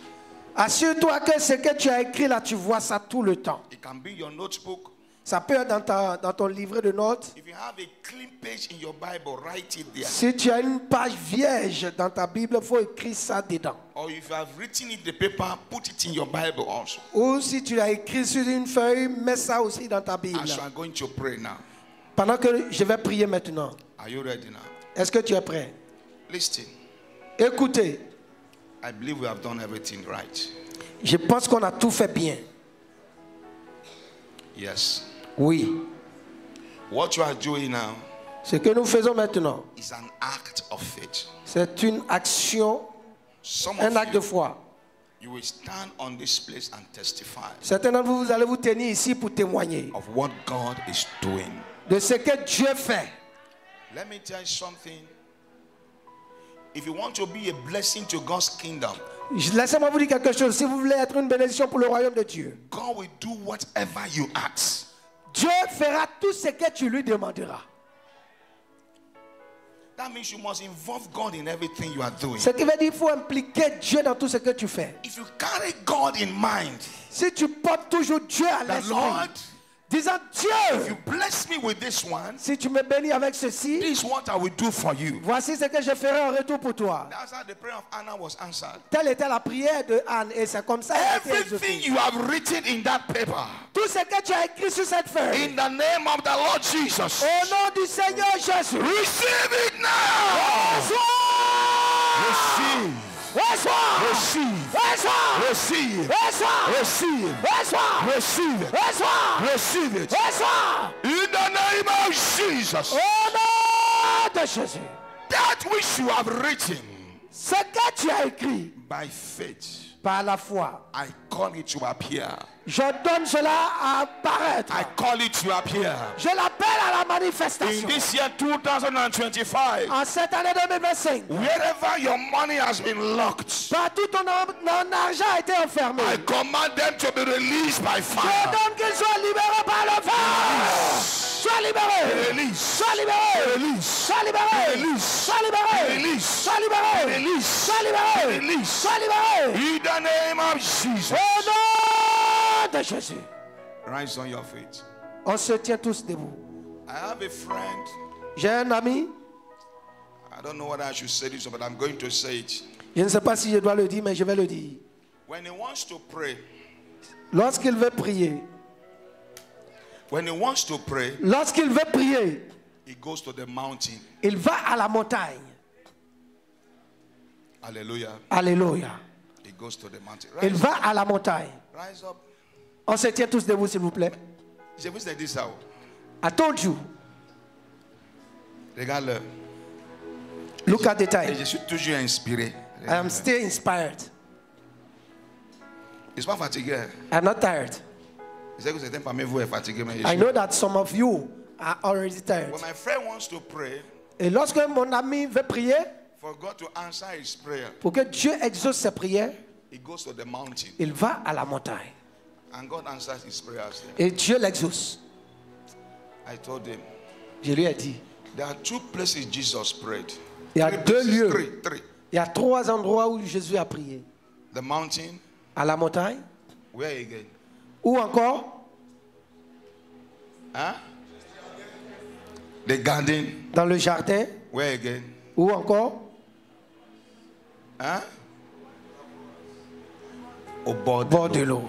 Assure-toi que ce que tu as écrit là, tu vois ça tout le temps. It can be your notebook. Ça peut être dans ton livret de notes. If you have a clean page in your Bible, write it there. Si tu as une page vierge dans ta Bible, il faut écrire ça dedans. Or if you have written it in the paper, put it in your Bible also. Ou si tu l'as écrit sur une feuille, mets ça aussi dans ta Bible. As you are going to pray now. Pendant que je vais prier maintenant. Are you ready now? Est-ce que tu es prêt? Listen. Écoutez. I believe we have done everything right. Je pense qu'on a tout fait bien. Yes. Oui. What you are doing now Ce que nous faisons maintenant, is an act of faith. c'est une action, Some un acte de of foi. you will stand on this place and testify Certains d'entre vous, vous allez vous tenir ici pour témoigner of what God is doing. de ce que Dieu fait. Let me tell you something. If you want to be a blessing to God's kingdom, Laissez-moi vous dire quelque chose. Si vous voulez être une bénédiction pour le royaume de Dieu, God will do whatever you ask. Dieu fera tout ce que tu lui demanderas. That means you must involve God in everything you are doing. Ce qui veut dire qu'il faut impliquer Dieu dans tout ce que tu fais. If you carry God in mind, Si tu portes toujours Dieu à the l'esprit, Lord, disant if you Dieu, bless me with this one, si tu me bénis avec ceci, this is what I will do for you. voici ce que je ferai en retour pour toi. That's how the prayer of Anna was answered. Telle était la prière de Anne et c'est comme ça qu'elle a été Everything exaucée. you have written in that paper, Tout ce que tu as écrit sur cette feuille, in the name of the Lord Jesus, au nom du Seigneur Jésus, receive it now. reçois, Receive. reçois, Receive. reçois, Receive. reçois, Receive. reçois, Receive it. reçois, Receive it. reçois, In the name of Jesus. au nom de Jésus. That which you have written Ce que tu as écrit by faith, par la foi, I call it to appear. je donne cela à apparaître. I call it to appear. Je l'appelle à la In manifestation. this year 2025, En cette année 2025, wherever your money has been locked, partout ton argent a été enfermé. I command them to be released by Je fire. donne qu'il soit libéré par le feu. Sois libéré. Release. Sois libéré. Release. Sois libéré. Release. Sois libéré. Release. Sois libéré. Release. Sois libéré. Release. Sois libéré. In the name of Jesus. Au nom de Jésus. Rise on your feet. On se tient tous debout. I have a friend. J'ai un ami. I don't know whether I should say this, but I'm going to say it. Je ne sais pas si je dois le dire, mais je vais le dire. When he wants to pray, Lorsqu'il veut prier, lorsqu'il veut prier, he goes to the mountain. il va à la montagne. Hallelujah. Alléluia. He goes to the mountain. Il va à la montagne. Rise up. On se tient tous debout, s'il vous plaît. Je vous ai dit ça. I told you. Regarde-le. Look at the Et time. je suis toujours inspiré. I am still inspired. Il ne sont pas fatigué. I'm not tired. Je sais que certains parmi vous est fatigué, mais I know that some of you are already tired. when my friend wants to pray, Et lorsque mon ami veut prier, for God to answer his prayer, pour que Dieu exauce ses prières, he goes to the mountain. il va à la montagne. And God answers his prayers there. Et Dieu l'exauce. I told him, Je lui ai dit, there are two places Jesus prayed. il y a Three deux places, lieux. Three. Il y a 3 endroits où Jésus a prié. The mountain, À la montagne, where again? ou encore Huh? The garden, dans le jardin, where again? ou encore Huh? Au bord bord de l'eau.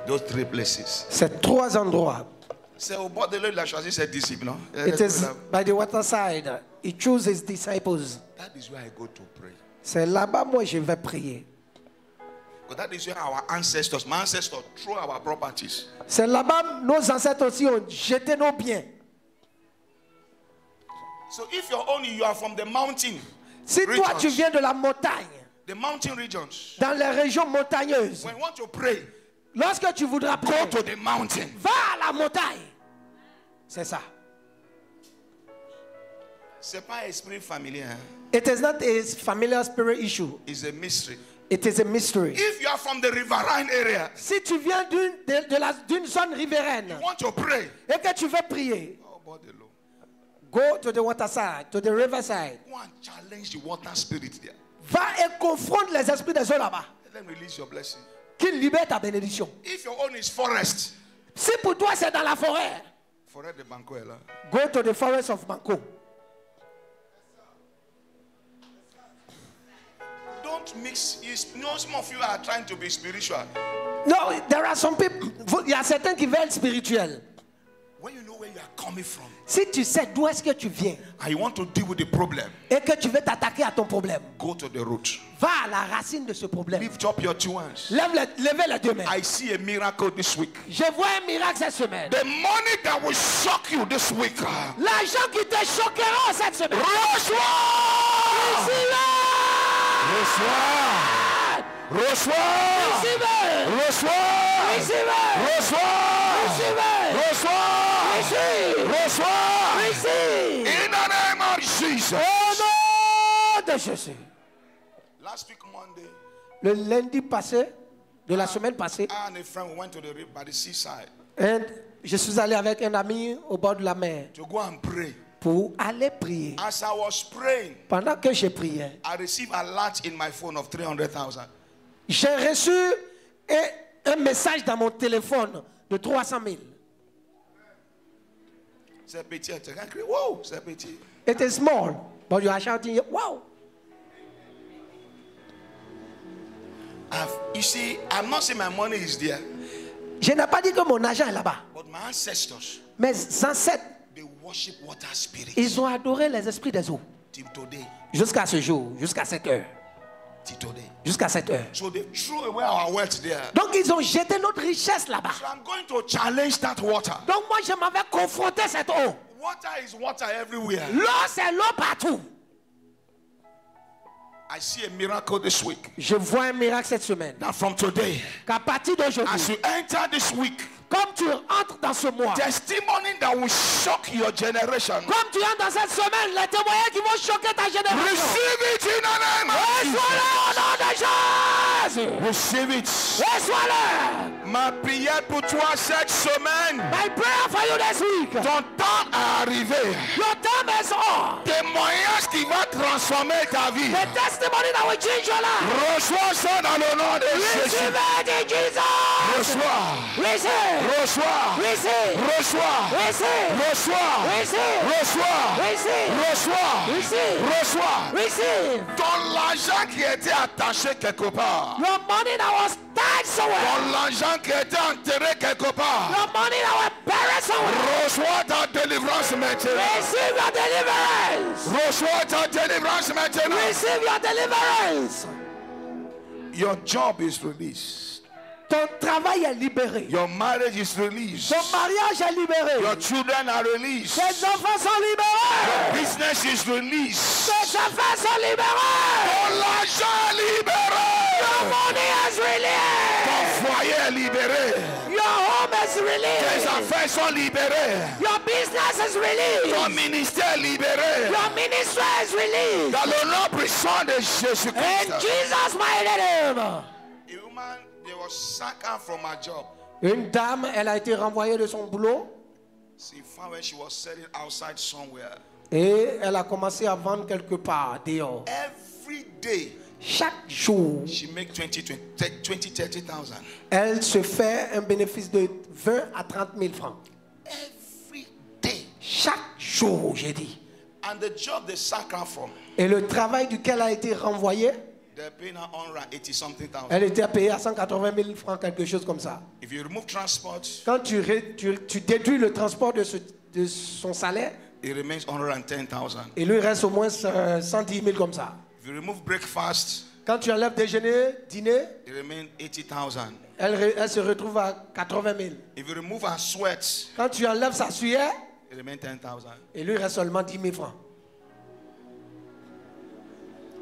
Those three places. Ces 3 endroits. C'est au bord de l'eau, il a choisi ses disciples, non? It is by the waterside. He chose his disciples. That is where I go to pray. C'est là-bas, moi, je vais prier. Because that is where our ancestors, my ancestors, throw our properties. C'est là-bas, nos ancêtres aussi ont jeté nos biens. So if you're only, you are from the mountain, Si toi, regions, tu viens de la montagne, the mountain regions, dans les régions montagneuses, when you want to pray, lorsque tu voudras go prier, to the mountain. va à la montagne. C'est ça. C'est pas esprit familier. Hein? It is not a familiar spirit issue. It's a mystery. It is a mystery. If you are from the riverine area, Si tu viens d'une zone riveraine you want to pray. et que tu veux prier, Oh, body low. go to the water side, to the river side. Go and challenge the water spirit there. Va et confronte les esprits des eaux là-bas. Let them release your blessing. Qu'ils libèrent ta bénédiction. If your own is forest, Si pour toi c'est dans la forêt, forêt de Banco est là. go to the forest of Banco. Don't mix. You know, some of you are trying to be spiritual. No, there are some people, il y a certains qui veulent être spirituels. When you know where you are coming from Si tu sais d'où est-ce que tu viens and you want to deal with the problem, et que tu veux t'attaquer à ton problème, go to the root. va à la racine de ce problème. Lift up your two hands. Levez les deux mains. I see a miracle this week. Je vois un miracle cette semaine. The money that will shock you this week. L'argent qui te choquera cette semaine. Reçois! Reçois! Reçois! Recevez! Reçois! Recevez! Reçois! Recevez! Reçois! Recevez! Reçois! Recevez! In the name of Jesus. Au nom de Jésus. Last week Monday, Le lundi passé, de la semaine passée, I and a friend went to the river by the seaside je suis allé avec un ami au bord de la mer to go and pray. pour aller prier. As I was praying, Pendant que je priais, I received a alert in my phone of 300,000. j'ai reçu un message dans mon téléphone de 300 000. C'est petit, tu can cry. Whoa, c'est petit. It is small, but you are shouting, wow. You see, I'm not saying my money is there, Je n'ai pas dit que mon argent est là-bas. but my ancestors, Mes ancêtres, they worship water spirits ils ont adoré les esprits des eaux. till today. Jusqu'à ce jour, jusqu'à cette heure. Till today. Jusqu'à cette heure. So they threw away our wealth there. Donc ils ont jeté notre richesse là-bas. So I'm going to challenge that water. Donc moi je m'avais confronté cette eau. Water is water everywhere. L'eau c'est l'eau partout. I see a miracle this week. Je vois un miracle cette semaine. That from today, Qu'à partir d'aujourd'hui, as you enter this week, comme tu entres dans ce mois, testimony that will shock your generation. comme tu entres dans cette semaine, les témoignages qui vont choquer ta génération. Receive it in the name of Reçois-le au nom de Jésus. Receive it. Reçois-le. Ma prière pour toi cette semaine, My prayer for you this week. ton temps est arrivé. Your time is on. Témoignage qui va transformer ta vie. The testimony that will change your life. Reçois ça dans le nom de Jésus. Receive it in Jesus. Reçois. Receive. Reçois. Receive. Reçois. Receive. Reçois. Receive. Reçois. Receive. Reçois. Receive. Reçois. Receive. Ton l'argent qui était attaché quelque part. Your money that was tied somewhere. Ton l'argent qui était enterré quelque part. Your money that was buried somewhere. Reçois ta délivrance maintenant. Receive your deliverance. Reçois ta délivrance maintenant. Receive your deliverance. Your job is released. Ton travail est libéré. Your marriage is released. Ton mariage est libéré. Your children are released. Tes enfants sont libérés. Business is released. Tes affaires sont libérées. Ton l'argent est libéré. Your money is released. Ton foyer est libéré. Your home is Tes released. affaires sont libérées. Your business is Ton released. ministère est libéré. Your ministry is released. Dans le nom puissant de In Jésus-Christ. Jesus' mighty name. A woman, they was sacked her from her job. Une dame, elle a été renvoyée de son boulot She found where she was selling outside somewhere. et elle a commencé à vendre quelque part dehors. Every day, Chaque jour, she make 30,000. elle se fait un bénéfice de 20 à 30 000 francs. Every day. Chaque jour, j'ai dit. And the job they sacked her from, Et le travail duquel elle a été renvoyée, they're paying her 180-something thousand. elle était payée à 180 000 francs, quelque chose comme ça. If you remove transport, Quand tu déduis le transport de son salaire, it remains 110,000. il lui reste au moins 110 000 comme ça. If you remove breakfast, Quand tu enlèves déjeuner, dîner, it remains 80,000. elle se retrouve à 80 000. If you remove her sweat, Quand tu enlèves sa sueur, it remains 10,000. il lui reste seulement 10 000 francs.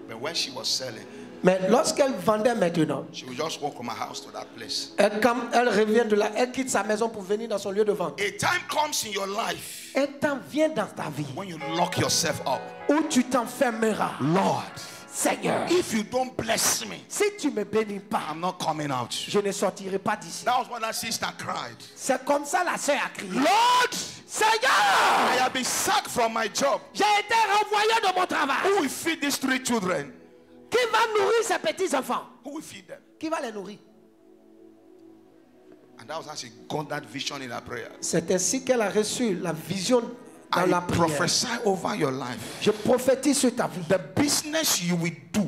But when she was selling, Mais lorsqu'elle vendait maintenant, she will just walk from her house to that place. quand elle revient de là, elle quitte sa maison pour venir dans son lieu de vente. A time comes in your life Un temps vient dans ta vie when you lock yourself up. où tu t'enfermeras. Lord, Seigneur, if you don't bless me, si tu ne me bénis pas, I'm not coming out. je ne sortirai pas d'ici. That was when that sister cried. C'est comme ça la sœur a crié. Lord, Seigneur, I have been sacked from my job. j'ai été renvoyé de mon travail. Who will feed these 3 children? Qui va nourrir ces petits enfants? Who will feed them? Qui va les nourrir? And that was how she got that vision in her prayer. C'est ainsi qu'elle a reçu la vision dans la I prière. prophesy over your life. Je prophétise sur ta vie. The business you will do,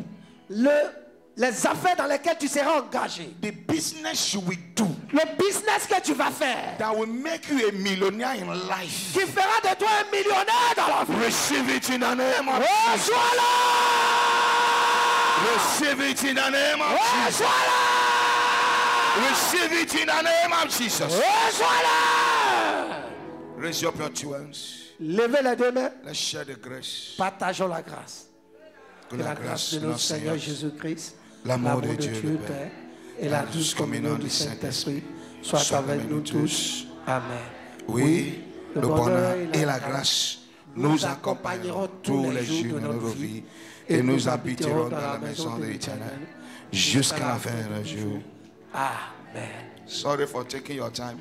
Les affaires dans lesquelles tu seras engagé. the business you will do Le business que tu vas faire. that will make you a millionaire in life. Qui fera de toi un millionnaire dans la vie. Receive it in the name of Jesus. Reçois-le. Receive it in the name of Jesus. Reçois-le. Receive it in the name of Jesus. Reçois-le. Raise up your two hands. Levez les deux mains. Let's share the grace. Partageons la grâce. Que Que la grâce de notre Seigneur Jésus-Christ, l'amour de Dieu le Père et la douce communion du Saint-Esprit soit avec nous tous. Amen. Oui, le bonheur et la grâce nous accompagneront tous les jours de notre vie et nous habiterons dans la maison de l'Éternel jusqu'à la fin des jours. Amen. Sorry for taking your time.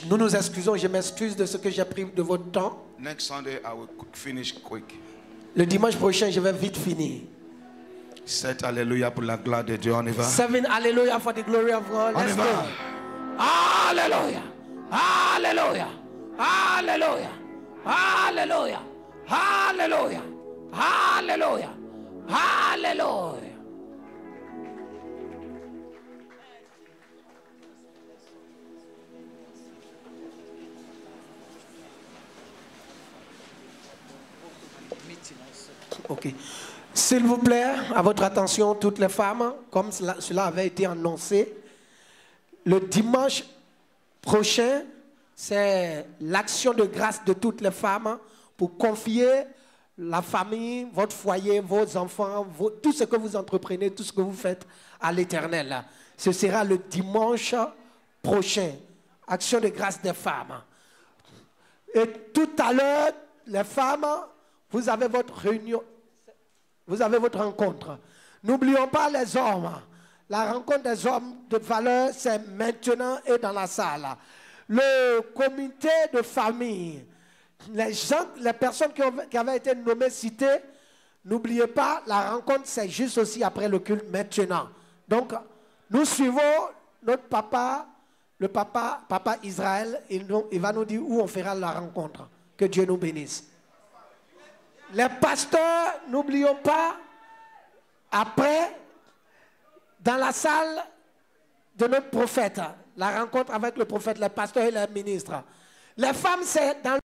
Nous nous excusons, je m'excuse de ce que j'ai pris de votre temps. Next Sunday, I will finish quick. Le dimanche prochain, je vais vite finir. 7 Alléluia pour la gloire de Dieu. On y va. 7 Hallelujah for the glory of God. On y Let's va. go. Hallelujah. Hallelujah. Hallelujah. Hallelujah. Hallelujah. Hallelujah. Hallelujah. Ok. S'il vous plaît, à votre attention, toutes les femmes, comme cela avait été annoncé, le dimanche prochain, c'est l'action de grâce de toutes les femmes pour confier la famille, votre foyer, vos enfants, tout ce que vous entreprenez, tout ce que vous faites à l'Éternel. Ce sera le dimanche prochain, action de grâce des femmes. Et tout à l'heure, les femmes, vous avez votre réunion, vous avez votre rencontre. N'oublions pas les hommes. La rencontre des hommes de valeur, c'est maintenant et dans la salle. Le comité de famille, les personnes qui avaient été nommées, citées, n'oubliez pas, la rencontre, c'est juste aussi après le culte maintenant. Donc, nous suivons notre papa, le papa Israël, il va nous dire où on fera la rencontre. Que Dieu nous bénisse. Les pasteurs, n'oublions pas, après, dans la salle de notre prophète, la rencontre avec le prophète, les pasteurs et les ministres. Les femmes, c'est dans